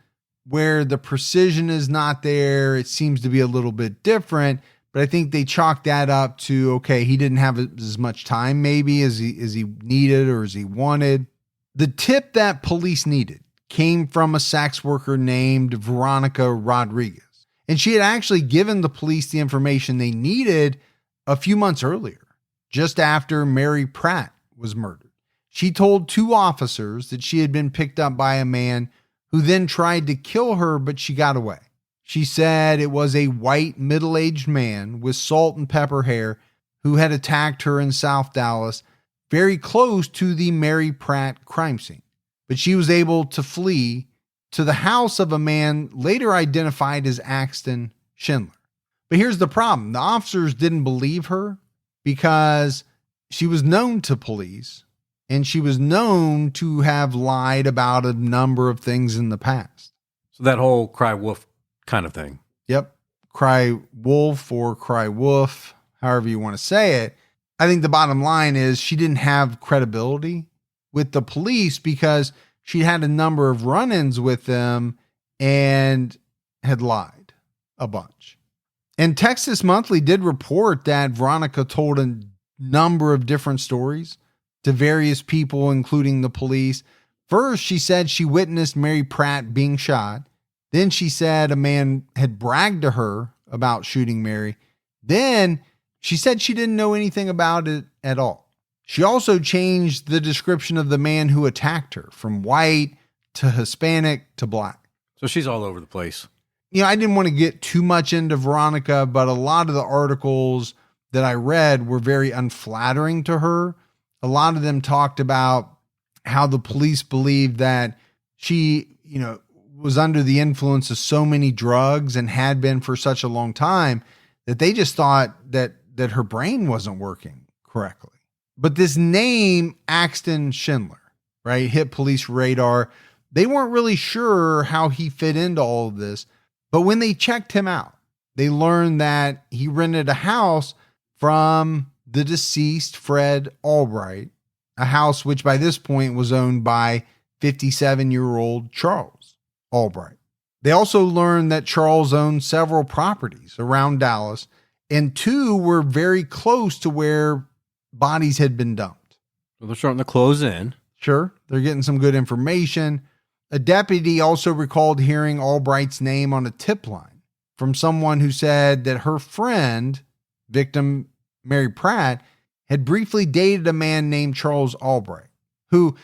where the precision is not there. It seems to be a little bit different, but I think they chalked that up to, okay, he didn't have as much time maybe as he needed or as he wanted. The tip that police needed came from a sex worker named Veronica Rodriguez. And she had actually given the police the information they needed a few months earlier. just after Mary Pratt was murdered. She told 2 officers that she had been picked up by a man who then tried to kill her, but she got away. She said it was a white, middle-aged man with salt and pepper hair who had attacked her in South Dallas, very close to the Mary Pratt crime scene. But she was able to flee to the house of a man later identified as Axton Schindler. But here's the problem. The officers didn't believe her because she was known to police and she was known to have lied about a number of things in the past. So that whole cry wolf kind of thing. Yep. Cry wolf or cry wolf, however you want to say it. I think the bottom line is she didn't have credibility with the police because she had a number of run-ins with them and had lied a bunch. And Texas Monthly did report that Veronica told a number of different stories to various people, including the police. First, she said she witnessed Mary Pratt being shot. Then she said a man had bragged to her about shooting Mary. Then she said she didn't know anything about it at all. She also changed the description of the man who attacked her from white to Hispanic to black. So she's all over the place. You know, I didn't want to get too much into Veronica, but a lot of the articles that I read were very unflattering to her. A lot of them talked about how the police believed that she, was under the influence of so many drugs and had been for such a long time that they just thought that her brain wasn't working correctly. But this name, Axton Schindler, right, hit police radar. They weren't really sure how he fit into all of this. But when they checked him out, they learned that he rented a house from the deceased Fred Albright, a house which by this point was owned by 57-year-old Charles Albright. They also learned that Charles owned several properties around Dallas, and 2 were very close to where bodies had been dumped. So they're starting to close in. Sure, they're getting some good information. A deputy also recalled hearing Albright's name on a tip line from someone who said that her friend, victim Mary Pratt, had briefly dated a man named Charles Albright, who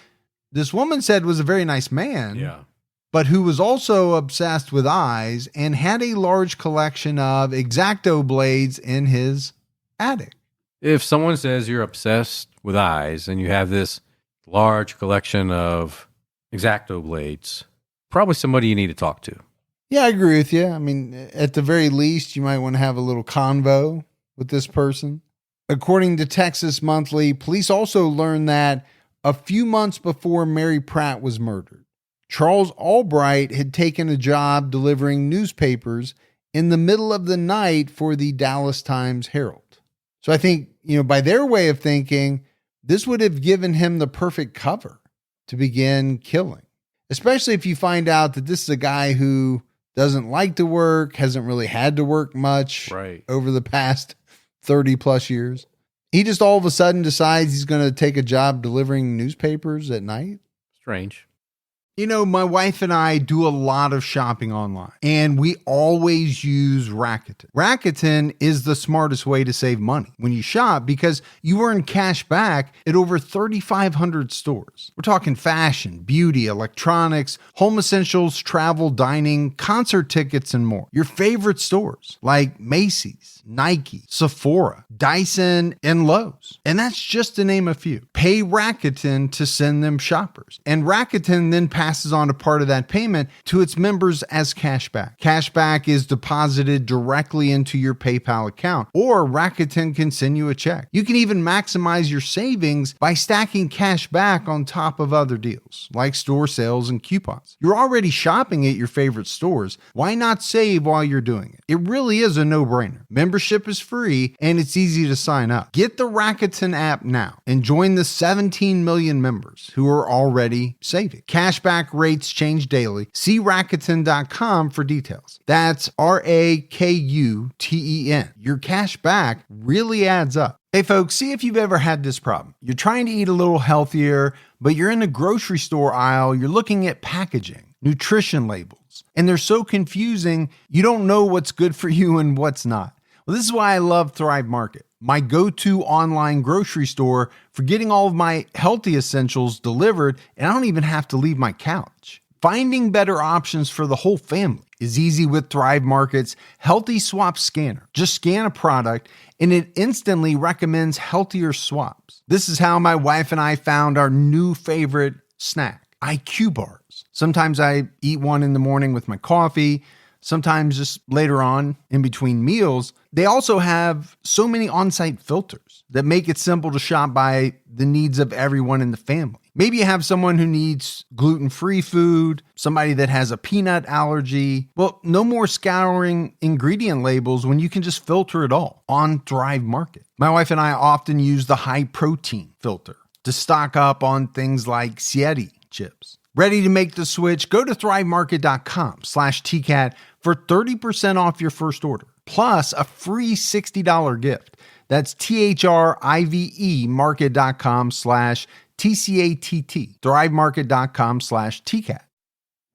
this woman said was a very nice man, but who was also obsessed with eyes and had a large collection of X-Acto blades in his attic. If someone says you're obsessed with eyes and you have this large collection of X-Acto blades, probably somebody you need to talk to. Yeah, I agree with you. I mean, at the very least, you might want to have a little convo with this person. According to Texas Monthly, police also learned that a few months before Mary Pratt was murdered, Charles Albright had taken a job delivering newspapers in the middle of the night for the Dallas Times-Herald. So I think, by their way of thinking, this would have given him the perfect cover to begin killing, especially if you find out that this is a guy who doesn't like to work, hasn't really had to work much over the past 30 plus years. He just all of a sudden decides he's going to take a job delivering newspapers at night. Strange. My wife and I do a lot of shopping online, and we always use Rakuten. Rakuten is the smartest way to save money when you shop because you earn cash back at over 3,500 stores. We're talking fashion, beauty, electronics, home essentials, travel, dining, concert tickets, and more. Your favorite stores like Macy's, Nike, Sephora, Dyson, and Lowe's. And that's just to name a few. Pay Rakuten to send them shoppers. And Rakuten then passes on a part of that payment to its members as cashback. Cashback is deposited directly into your PayPal account, or Rakuten can send you a check. You can even maximize your savings by stacking cash back on top of other deals, like store sales and coupons. You're already shopping at your favorite stores. Why not save while you're doing it? It really is a no-brainer. Membership is free, and it's easy to sign up. Get the Rakuten app now and join the 17 million members who are already saving. Cashback rates change daily. See Rakuten.com for details. That's Rakuten. Your cash back really adds up. Hey folks, see if you've ever had this problem. You're trying to eat a little healthier, but you're in the grocery store aisle, you're looking at packaging, nutrition labels, and they're so confusing, you don't know what's good for you and what's not. Well, this is why I love Thrive Market, my go-to online grocery store for getting all of my healthy essentials delivered, and I don't even have to leave my couch. Finding better options for the whole family is easy with Thrive Market's Healthy Swap Scanner. Just scan a product and it instantly recommends healthier swaps. This is how my wife and I found our new favorite snack, IQ bars. Sometimes I eat one in the morning with my coffee, sometimes just later on in between meals. They also have so many on-site filters that make it simple to shop by the needs of everyone in the family. Maybe you have someone who needs gluten-free food, somebody that has a peanut allergy. Well, no more scouring ingredient labels when you can just filter it all on Thrive Market. My wife and I often use the high protein filter to stock up on things like Sieti chips. Ready to make the switch? Go to thrivemarket.com/TCAT for 30% off your first order, plus a free $60 gift. That's THRIVE market.com/TCATT, thrivemarket.com/TCAT.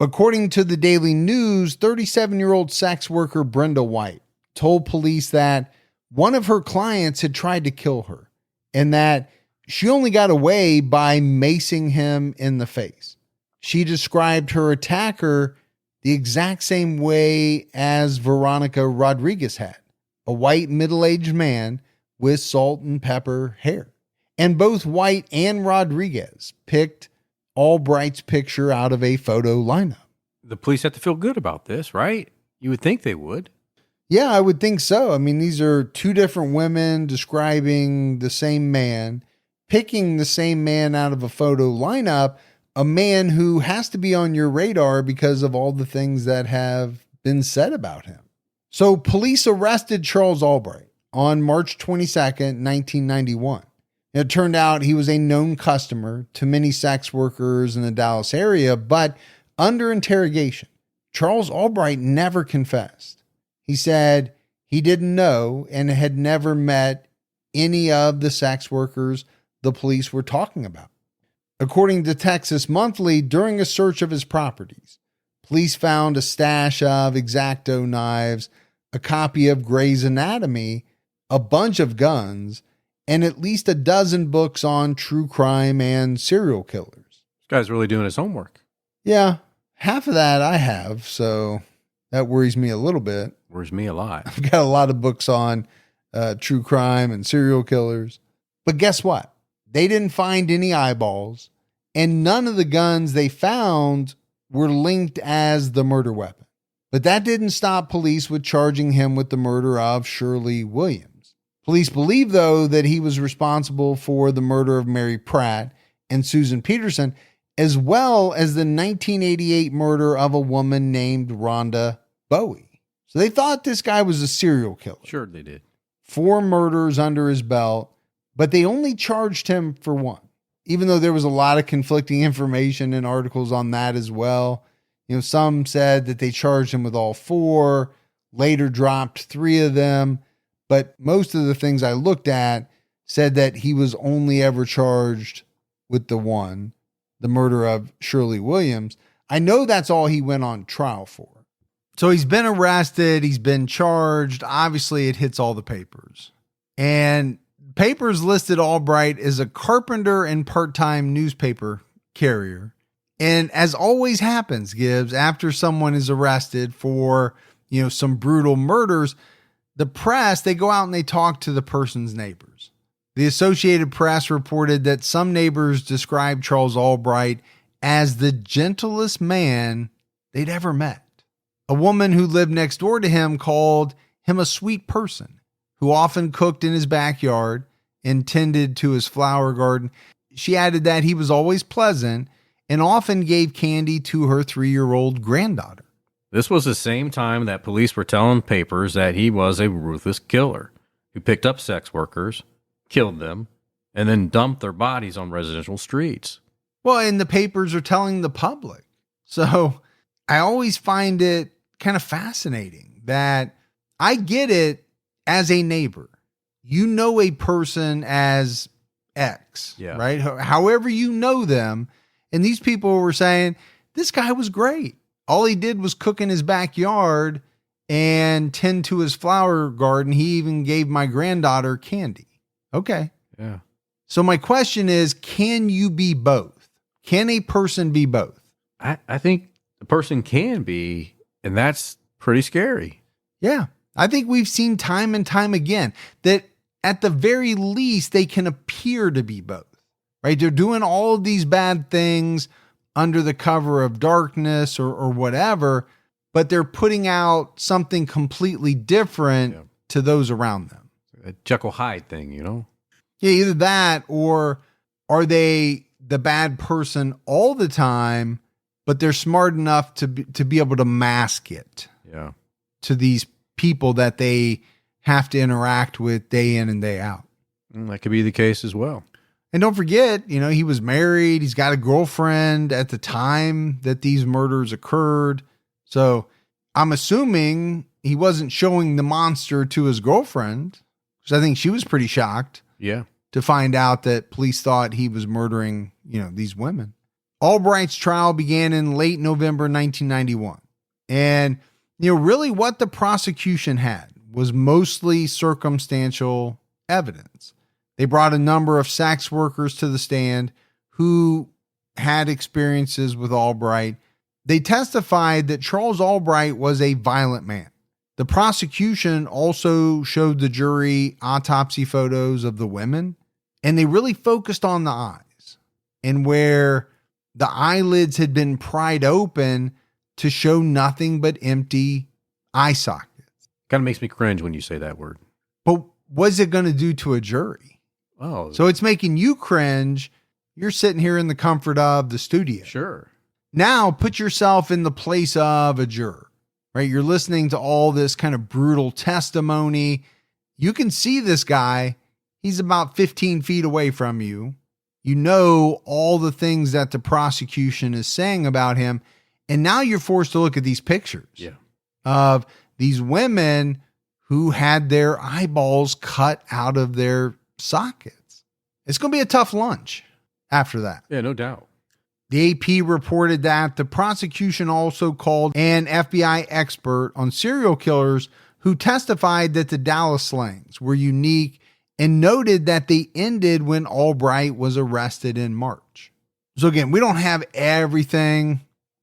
According to the Daily News, 37-year-old sex worker Brenda White told police that one of her clients had tried to kill her and that she only got away by macing him in the face. She described her attacker the exact same way as Veronica Rodriguez had, a white middle-aged man with salt and pepper hair. And both White and Rodriguez picked Albright's picture out of a photo lineup. The police have to feel good about this, right? You would think they would. Yeah, I would think so. I mean, these are two different women describing the same man, picking the same man out of a photo lineup, a man who has to be on your radar because of all the things that have been said about him. So police arrested Charles Albright on March 22nd, 1991. It turned out he was a known customer to many sex workers in the Dallas area, but under interrogation, Charles Albright never confessed. He said he didn't know and had never met any of the sex workers the police were talking about. According to Texas Monthly, during a search of his properties, police found a stash of X-Acto knives, a copy of Grey's Anatomy, a bunch of guns, and at least a dozen books on true crime and serial killers. This guy's really doing his homework. Yeah, half of that I have, so that worries me a little bit. Worries me a lot. I've got a lot of books on true crime and serial killers. But guess what? They didn't find any eyeballs, and none of the guns they found were linked as the murder weapon. But that didn't stop police with charging him with the murder of Shirley Williams. Police believe, though, that he was responsible for the murder of Mary Pratt and Susan Peterson, as well as the 1988 murder of a woman named Rhonda Bowie. So they thought this guy was a serial killer. Sure they did. 4 murders under his belt, but they only charged him for 1. Even though there was a lot of conflicting information and articles on that as well. You know, some said that they charged him with all 4, later dropped 3 of them. But most of the things I looked at said that he was only ever charged with the 1, the murder of Shirley Williams. I know that's all he went on trial for. So he's been arrested. He's been charged. Obviously, it hits all the papers. And papers listed Albright as a carpenter and part-time newspaper carrier. And as always happens, Gibbs, after someone is arrested for, some brutal murders, the press, they go out and they talk to the person's neighbors. The Associated Press reported that some neighbors described Charles Albright as the gentlest man they'd ever met. A woman who lived next door to him called him a sweet person who often cooked in his backyard and tended to his flower garden. She added that he was always pleasant and often gave candy to her 3-year-old granddaughter. This was the same time that police were telling papers that he was a ruthless killer who picked up sex workers, killed them, and then dumped their bodies on residential streets. Well, and the papers are telling the public. So I always find it kind of fascinating that I get it as a neighbor. You know a person as X, right? However you know them. And these people were saying, this guy was great. All he did was cook in his backyard and tend to his flower garden. He even gave my granddaughter candy. Okay. Yeah. So my question is, can you be both? Can a person be both? I think the person can be, and that's pretty scary. Yeah. I think we've seen time and time again that at the very least, they can appear to be both, right? They're doing all of these bad things under the cover of darkness or whatever, but they're putting out something completely different to those around them. A Jekyll Hyde thing, you know? Yeah, either that or are they the bad person all the time, but they're smart enough to be able to mask it to these people that they have to interact with day in and day out. That could be the case as well. And don't forget, he was married. He's got a girlfriend at the time that these murders occurred. So I'm assuming he wasn't showing the monster to his girlfriend, because I think she was pretty shocked to find out that police thought he was murdering, these women. Albright's trial began in late November 1991. And, really what the prosecution had was mostly circumstantial evidence. They brought a number of sex workers to the stand who had experiences with Albright. They testified that Charles Albright was a violent man. The prosecution also showed the jury autopsy photos of the women, and they really focused on the eyes and where the eyelids had been pried open to show nothing but empty eye sockets. Kind of makes me cringe when you say that word. But what's it going to do to a jury? Oh, so it's making you cringe. You're sitting here in the comfort of the studio. Sure. Now put yourself in the place of a juror, right? You're listening to all this kind of brutal testimony. You can see this guy. He's about 15 feet away from you. You know all the things that the prosecution is saying about him. And now you're forced to look at these pictures of these women who had their eyeballs cut out of their sockets. It's going to be a tough lunch after that. Yeah, no doubt. The AP reported that the prosecution also called an FBI expert on serial killers who testified that the Dallas slayings were unique and noted that they ended when Albright was arrested in March. So again, we don't have everything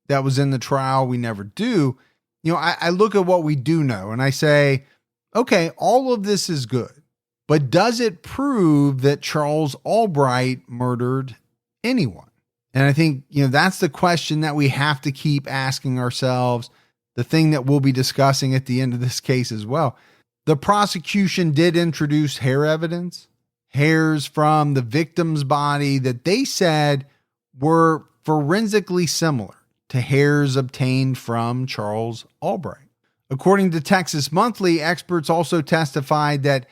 that was in the trial. We never do. I look at what we do know and I say, okay, all of this is good. But does it prove that Charles Albright murdered anyone? And I think, that's the question that we have to keep asking ourselves, the thing that we'll be discussing at the end of this case as well. The prosecution did introduce hair evidence, hairs from the victim's body that they said were forensically similar to hairs obtained from Charles Albright. According to Texas Monthly, experts also testified that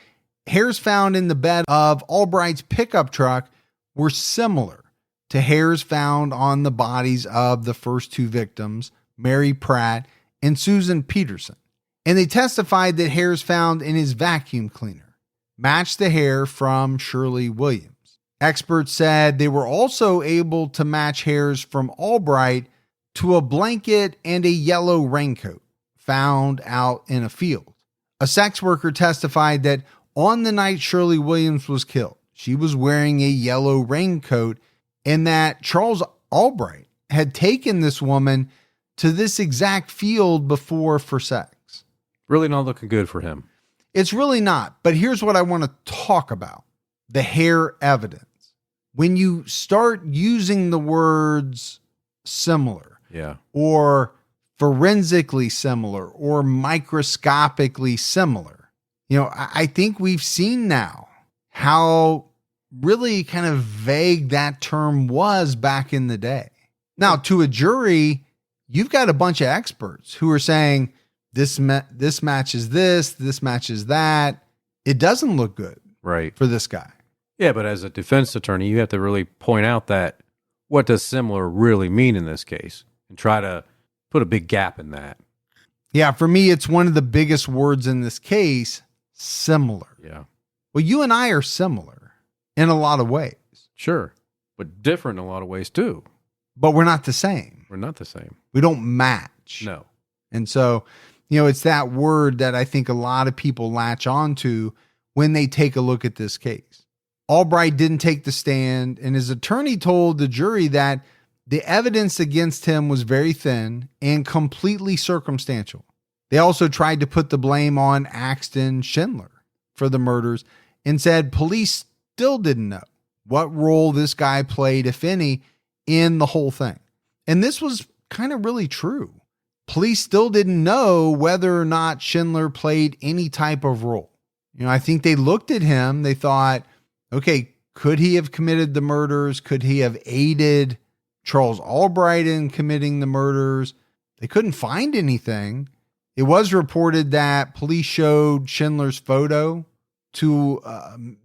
hairs found in the bed of Albright's pickup truck were similar to hairs found on the bodies of the first two victims, Mary Pratt and Susan Peterson. And they testified that hairs found in his vacuum cleaner matched the hair from Shirley Williams. Experts said they were also able to match hairs from Albright to a blanket and a yellow raincoat found out in a field. A sex worker testified that on the night Shirley Williams was killed, she was wearing a yellow raincoat, and that Charles Albright had taken this woman to this exact field before for sex. Really not looking good for him. It's really not. But here's what I want to talk about. The hair evidence. When you start using the words similar, or forensically similar, or microscopically similar, I think we've seen now how really kind of vague that term was back in the day. Now, to a jury, you've got a bunch of experts who are saying this matches this matches that. It doesn't look good for this guy. Yeah, but as a defense attorney, you have to really point out that what does similar really mean in this case and try to put a big gap in that. Yeah, for me, it's one of the biggest words in this case, similar. Yeah. Well, you and I are similar in a lot of ways. Sure, but different in a lot of ways too. But we're not the same. We're not the same. We don't match. No. And so It's that word that I think a lot of people latch onto when they take a look at this case. Albright didn't take the stand, and his attorney told the jury that the evidence against him was very thin and completely circumstantial. They also tried to put the blame on Axton Schindler for the murders and said police still didn't know what role this guy played, if any, in the whole thing. And this was kind of really true. Police still didn't know whether or not Schindler played any type of role. I think they looked at him, they thought, okay, could he have committed the murders? Could he have aided Charles Albright in committing the murders? They couldn't find anything. It was reported that police showed Schindler's photo to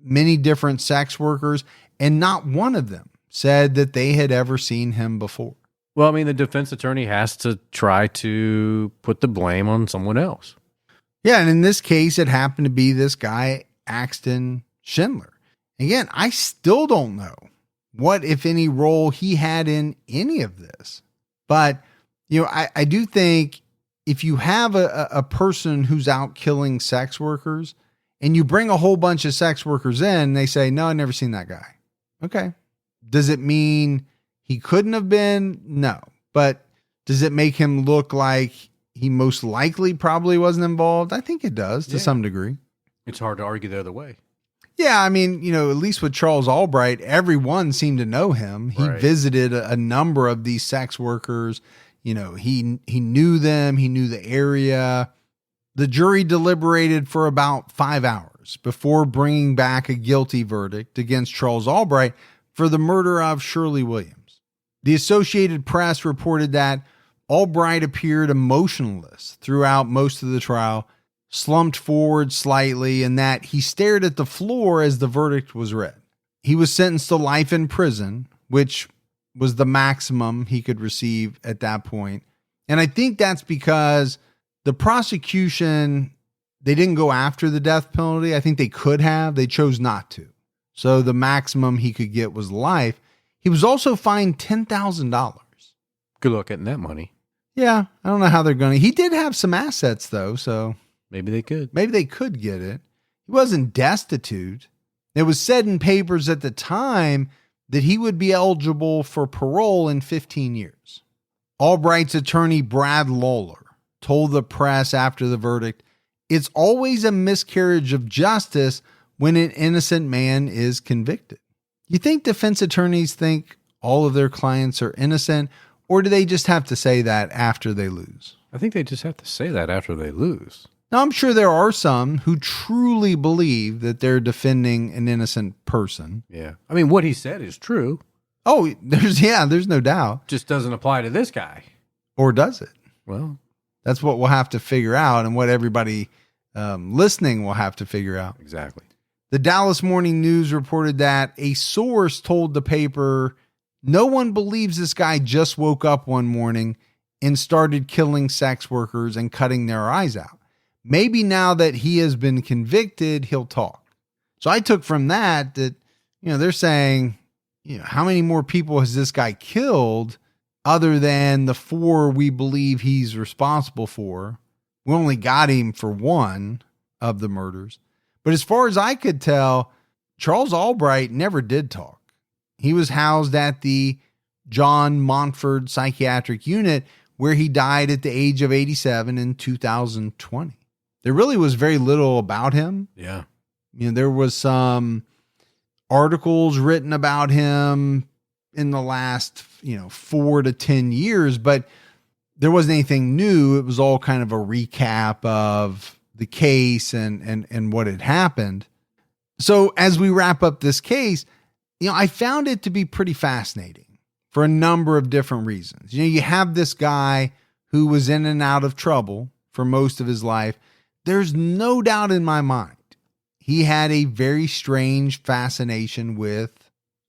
many different sex workers, and not one of them said that they had ever seen him before. Well, I mean, the defense attorney has to try to put the blame on someone else. Yeah, and in this case, it happened to be this guy, Axton Schindler. Again, I still don't know what, if any, role he had in any of this. But, I do think if you have a person who's out killing sex workers and you bring a whole bunch of sex workers in, they say, no, I've never seen that guy. Okay. Does it mean he couldn't have been? No. But does it make him look like he most likely probably wasn't involved? I think it does to some degree. It's hard to argue the other way. Yeah, I mean, at least with Charles Albright, everyone seemed to know him. He visited a number of these sex workers. He knew them. He knew the area. The jury deliberated for about 5 hours before bringing back a guilty verdict against Charles Albright for the murder of Shirley Williams. The Associated Press reported that Albright appeared emotionless throughout most of the trial, slumped forward slightly, and that he stared at the floor as the verdict was read. He was sentenced to life in prison, which was the maximum he could receive at that point. And I think that's because the prosecution, they didn't go after the death penalty. I think they could have. They chose not to. So the maximum he could get was life. He was also fined $10,000. Good luck getting that money. Yeah, I don't know how they're going to. He did have some assets, though, so maybe they could. Maybe they could get it. He wasn't destitute. It was said in papers at the time that he would be eligible for parole in 15 years. Albright's attorney, Brad Lawler, told the press after the verdict, "It's always a miscarriage of justice when an innocent man is convicted." You think defense attorneys think all of their clients are innocent, or do they just have to say that after they lose? I think they just have to say that after they lose. Now, I'm sure there are some who truly believe that they're defending an innocent person. Yeah. I mean, what he said is true. Oh, there's no doubt. Just doesn't apply to this guy. Or does it? Well, that's what we'll have to figure out, and what everybody listening will have to figure out. Exactly. The Dallas Morning News reported that a source told the paper, "No one believes this guy just woke up one morning and started killing sex workers and cutting their eyes out. Maybe now that he has been convicted, he'll talk." So I took from that they're saying, how many more people has this guy killed other than the 4 we believe he's responsible for? We only got him for 1 of the murders. But as far as I could tell, Charles Albright never did talk. He was housed at the John Montford Psychiatric Unit, where he died at the age of 87 in 2020. There really was very little about him. Yeah. There was some articles written about him in the last, 4 to 10 years, but there wasn't anything new. It was all kind of a recap of the case and what had happened. So as we wrap up this case, I found it to be pretty fascinating for a number of different reasons. You have this guy who was in and out of trouble for most of his life. There's no doubt in my mind he had a very strange fascination with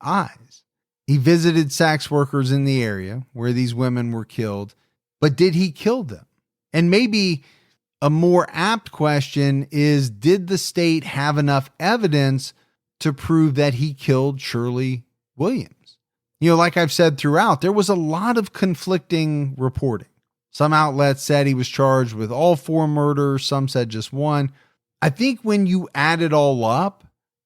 eyes. He visited sex workers in the area where these women were killed, but did he kill them? And maybe a more apt question is, did the state have enough evidence to prove that he killed Shirley Williams? Like I've said throughout, there was a lot of conflicting reporting. Some outlets said he was charged with all 4 murders. Some said just one. I think when you add it all up,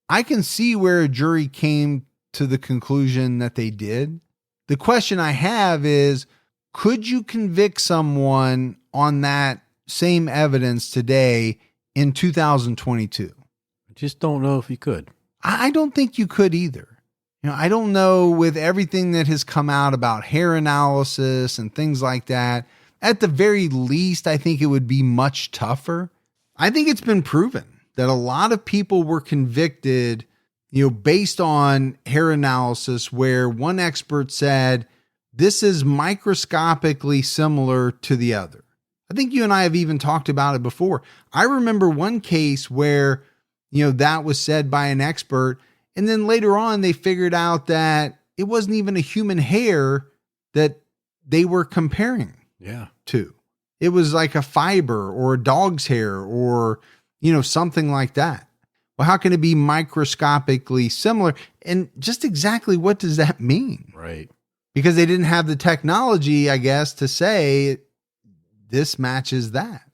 I can see where a jury came to the conclusion that they did. The question I have is, could you convict someone on that same evidence today in 2022? I just don't know if you could. I don't think you could either. I don't know, with everything that has come out about hair analysis and things like that. At the very least, I think it would be much tougher. I think it's been proven that a lot of people were convicted, based on hair analysis, where one expert said, this is microscopically similar to the other. I think you and I have even talked about it before. I remember one case where, that was said by an expert. And then later on, they figured out that it wasn't even a human hair that they were comparing to. It was like a fiber or a dog's hair or, something like that. Well, how can it be microscopically similar? And just exactly what does that mean? Right. Because they didn't have the technology, I guess, to say this matches that.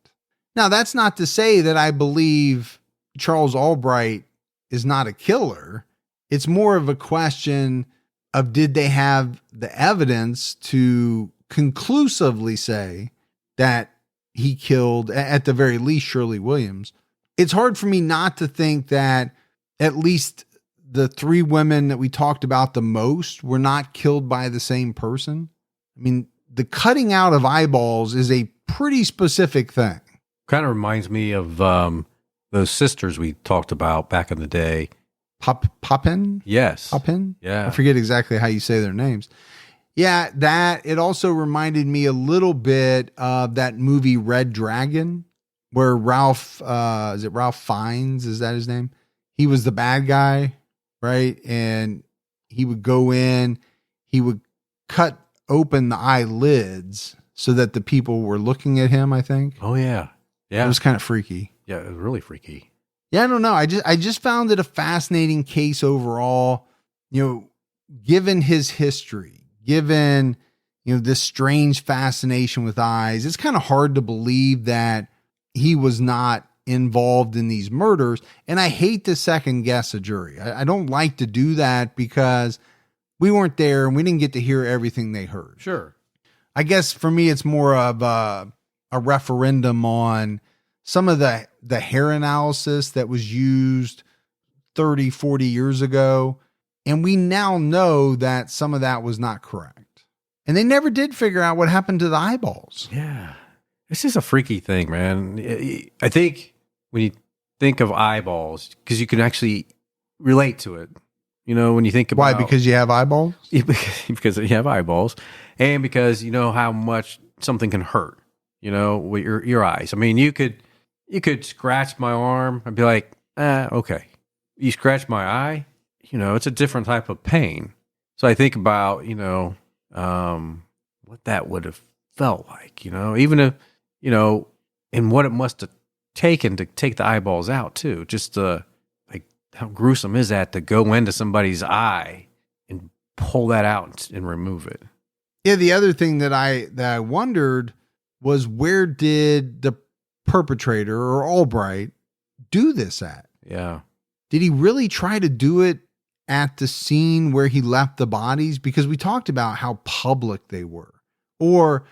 Now, that's not to say that I believe Charles Albright is not a killer. It's more of a question of, did they have the evidence to conclusively say that he killed, at the very least, Shirley Williams? It's hard for me not to think that at least the 3 women that we talked about the most were not killed by the same person. I mean, the cutting out of eyeballs is a pretty specific thing. Kind of reminds me of those sisters we talked about back in the day. Poppin? Yes. Poppin? Yeah. I forget exactly how you say their names. Yeah, it also reminded me a little bit of that movie Red Dragon, where Ralph, is it Ralph Fiennes? Is that his name? He was the bad guy, right? And he would go in, he would cut open the eyelids so that the people were looking at him, I think. Oh, yeah. Yeah. It was kind of freaky. Yeah, it was really freaky. Yeah, I don't know. I just found it a fascinating case overall, given his history, given, this strange fascination with eyes. It's kind of hard to believe that he was not involved in these murders. And I hate to second guess a jury. I don't like to do that because we weren't there and we didn't get to hear everything they heard. Sure. I guess for me, it's more of a referendum on some of the hair analysis that was used 30, 40 years ago. And we now know that some of that was not correct. And they never did figure out what happened to the eyeballs. Yeah. This is a freaky thing, man. I think when you think of eyeballs, because you can actually relate to it. When you think about... Why? Because you have eyeballs? Because you have eyeballs. And because you know how much something can hurt, with your eyes. I mean, you could scratch my arm and be like, okay. You scratch my eye, it's a different type of pain. So I think about, what that would have felt like, even if, and what it must have taken to take the eyeballs out too. Just like, how gruesome is that to go into somebody's eye and pull that out and remove it? Yeah. The other thing that I wondered was, where did the perpetrator or Albright do this at? Yeah. Did he really try to do it at the scene where he left the bodies? Because we talked about how public they were. Or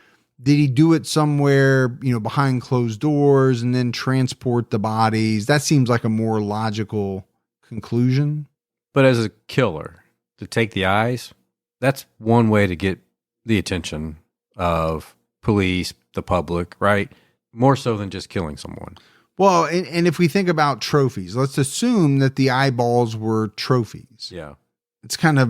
did he do it somewhere, behind closed doors and then transport the bodies? That seems like a more logical conclusion. But as a killer, to take the eyes, that's one way to get the attention of police, the public, right? More so than just killing someone. Well, and if we think about trophies, let's assume that the eyeballs were trophies. Yeah. It's kind of,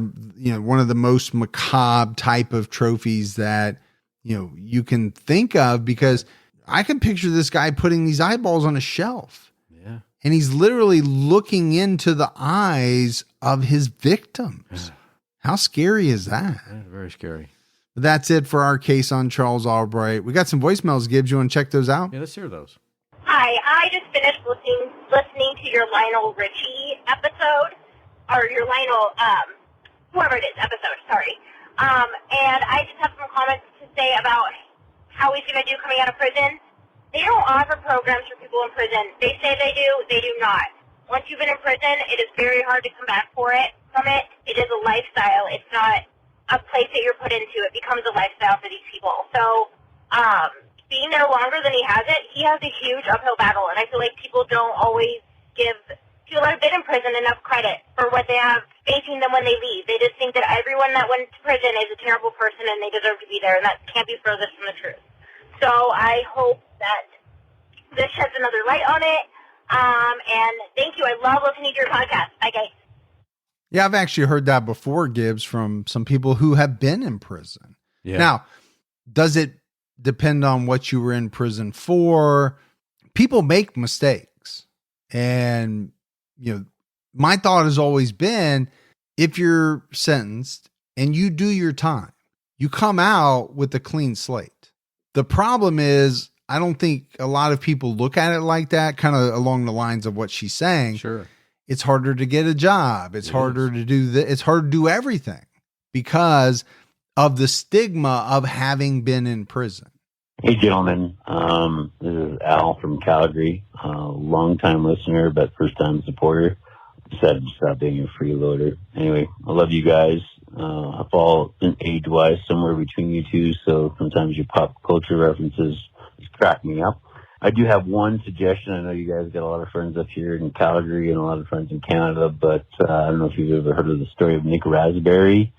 one of the most macabre type of trophies that, you can think of, because I can picture this guy putting these eyeballs on a shelf. Yeah. And he's literally looking into the eyes of his victims. Yeah. How scary is that? Yeah, very scary. But that's it for our case on Charles Albright. We got some voicemails, Gibbs. You want to check those out? Yeah, let's hear those. Hi, I just finished listening to your Lionel Richie episode, or your Lionel, whoever it is, episode, sorry. And I just have some comments to say about how he's going to do coming out of prison. They don't offer programs for people in prison. They say they do not. Once you've been in prison, it is very hard to come back from it. It is a lifestyle. It's not a place that you're put into. It becomes a lifestyle for these people. So, being there longer than he has a huge uphill battle, and I feel like people don't always give people that have been in prison enough credit for what they have facing them when they leave. They just think that everyone that went to prison is a terrible person and they deserve to be there, and that can't be furthest from the truth. So I hope that this sheds another light on it. And thank you. I love listening to your podcast. Bye, guys. Yeah, I've actually heard that before, Gibbs, from some people who have been in prison. Yeah. Now, does it depend on what you were in prison for? People make mistakes. And, you know, my thought has always been, if you're sentenced and you do your time, you come out with a clean slate. The problem is, I don't think a lot of people look at it like that, kind of along the lines of what she's saying. Sure. It's harder to get a job. It's harder to do that. It's hard to do everything because of the stigma of having been in prison. Hey, gentlemen. This is Al from Calgary, longtime listener, but first-time supporter. Decided to stop being a freeloader. Anyway, I love you guys. I fall in age-wise somewhere between you two, so sometimes your pop culture references just crack me up. I do have one suggestion. I know you guys got a lot of friends up here in Calgary and a lot of friends in Canada, but I don't know if you've ever heard of the story of Nick Raspberry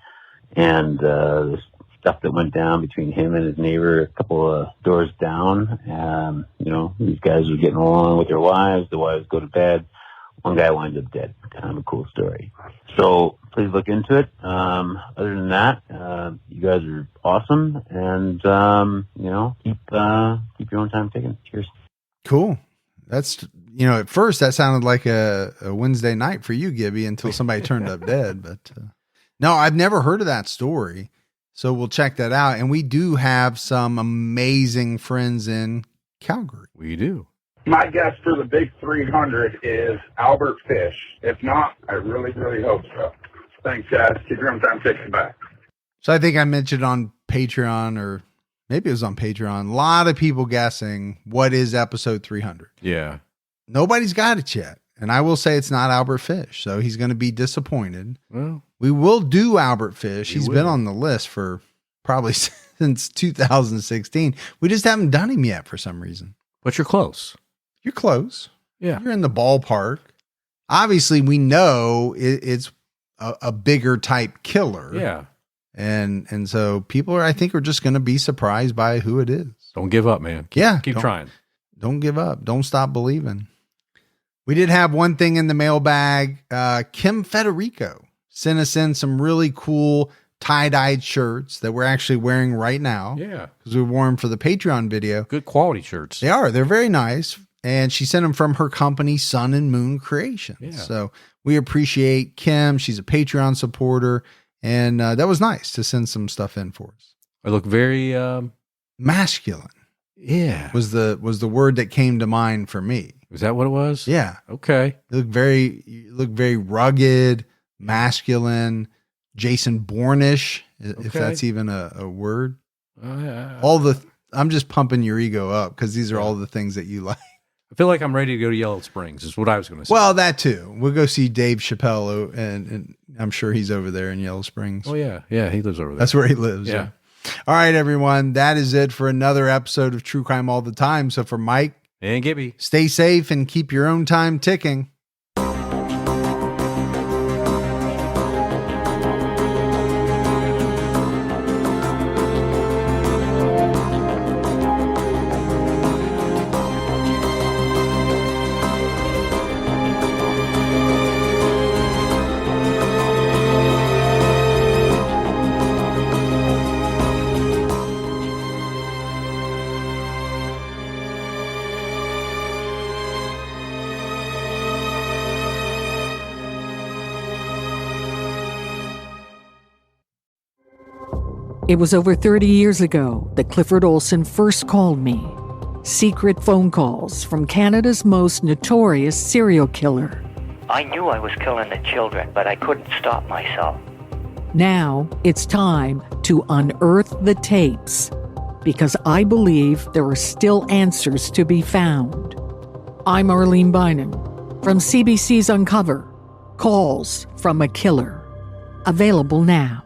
and the stuff that went down between him and his neighbor a couple of doors down. You know, these guys were getting along with their wives. The wives go to bed. One guy winds up dead. Kind of a cool story. So please look into it. Other than that, you guys are awesome. And, you know, keep your own time ticking. Cheers. Cool. That's, you know, at first that sounded like a Wednesday night for you, Gibby, until somebody turned up dead. But no, I've never heard of that story. So we'll check that out. And we do have some amazing friends in Calgary. We do. My guess for the big 300 is Albert Fish. If not, I really, really hope so. Thanks, guys. Keep your own time ticking back. So I think I mentioned on Patreon, or maybe it was on Patreon, a lot of people guessing what is episode 300. Yeah. Nobody's got it yet. And I will say it's not Albert Fish. So he's going to be disappointed. Well, We will do Albert Fish. He's will. been on the list for probably since 2016. We just haven't done him yet for some reason. but you're close. You're close. Yeah. You're in the ballpark. Obviously, we know it's a bigger type killer. Yeah. And so people are just going to be surprised by who it is. Don't give up, man. Keep trying. Don't give up. Don't stop believing. We did have one thing in the mailbag. Kim Federico sent us in some really cool tie-dyed shirts that we're actually wearing right now. Yeah. Because we wore them for the Patreon video. Good quality shirts. They are. They're very nice. And she sent them from her company, Sun and Moon Creations. Yeah. So we appreciate Kim. She's a Patreon supporter. And that was nice to send some stuff in for us. I look very masculine. Yeah. Was the word that came to mind for me. Is that what it was? Yeah. Okay. You look very rugged, masculine, Jason Bourne-ish, if that's even a word. I'm just pumping your ego up because these are all the things that you like. I feel like I'm ready to go to Yellow Springs is what I was going to say. Well, that too. We'll go see Dave Chappelle, and I'm sure he's over there in Yellow Springs. Oh, yeah. Yeah, he lives over there. That's where he lives. Yeah. All right, everyone. That is it for another episode of True Crime All the Time. So for Mike and Gibby, stay safe and keep your own time ticking. It was over 30 years ago that Clifford Olson first called me. Secret phone calls from Canada's most notorious serial killer. I knew I was killing the children, but I couldn't stop myself. Now it's time to unearth the tapes. because I believe there are still answers to be found. I'm Arlene Bynum from CBC's Uncover, Calls from a Killer. Available now.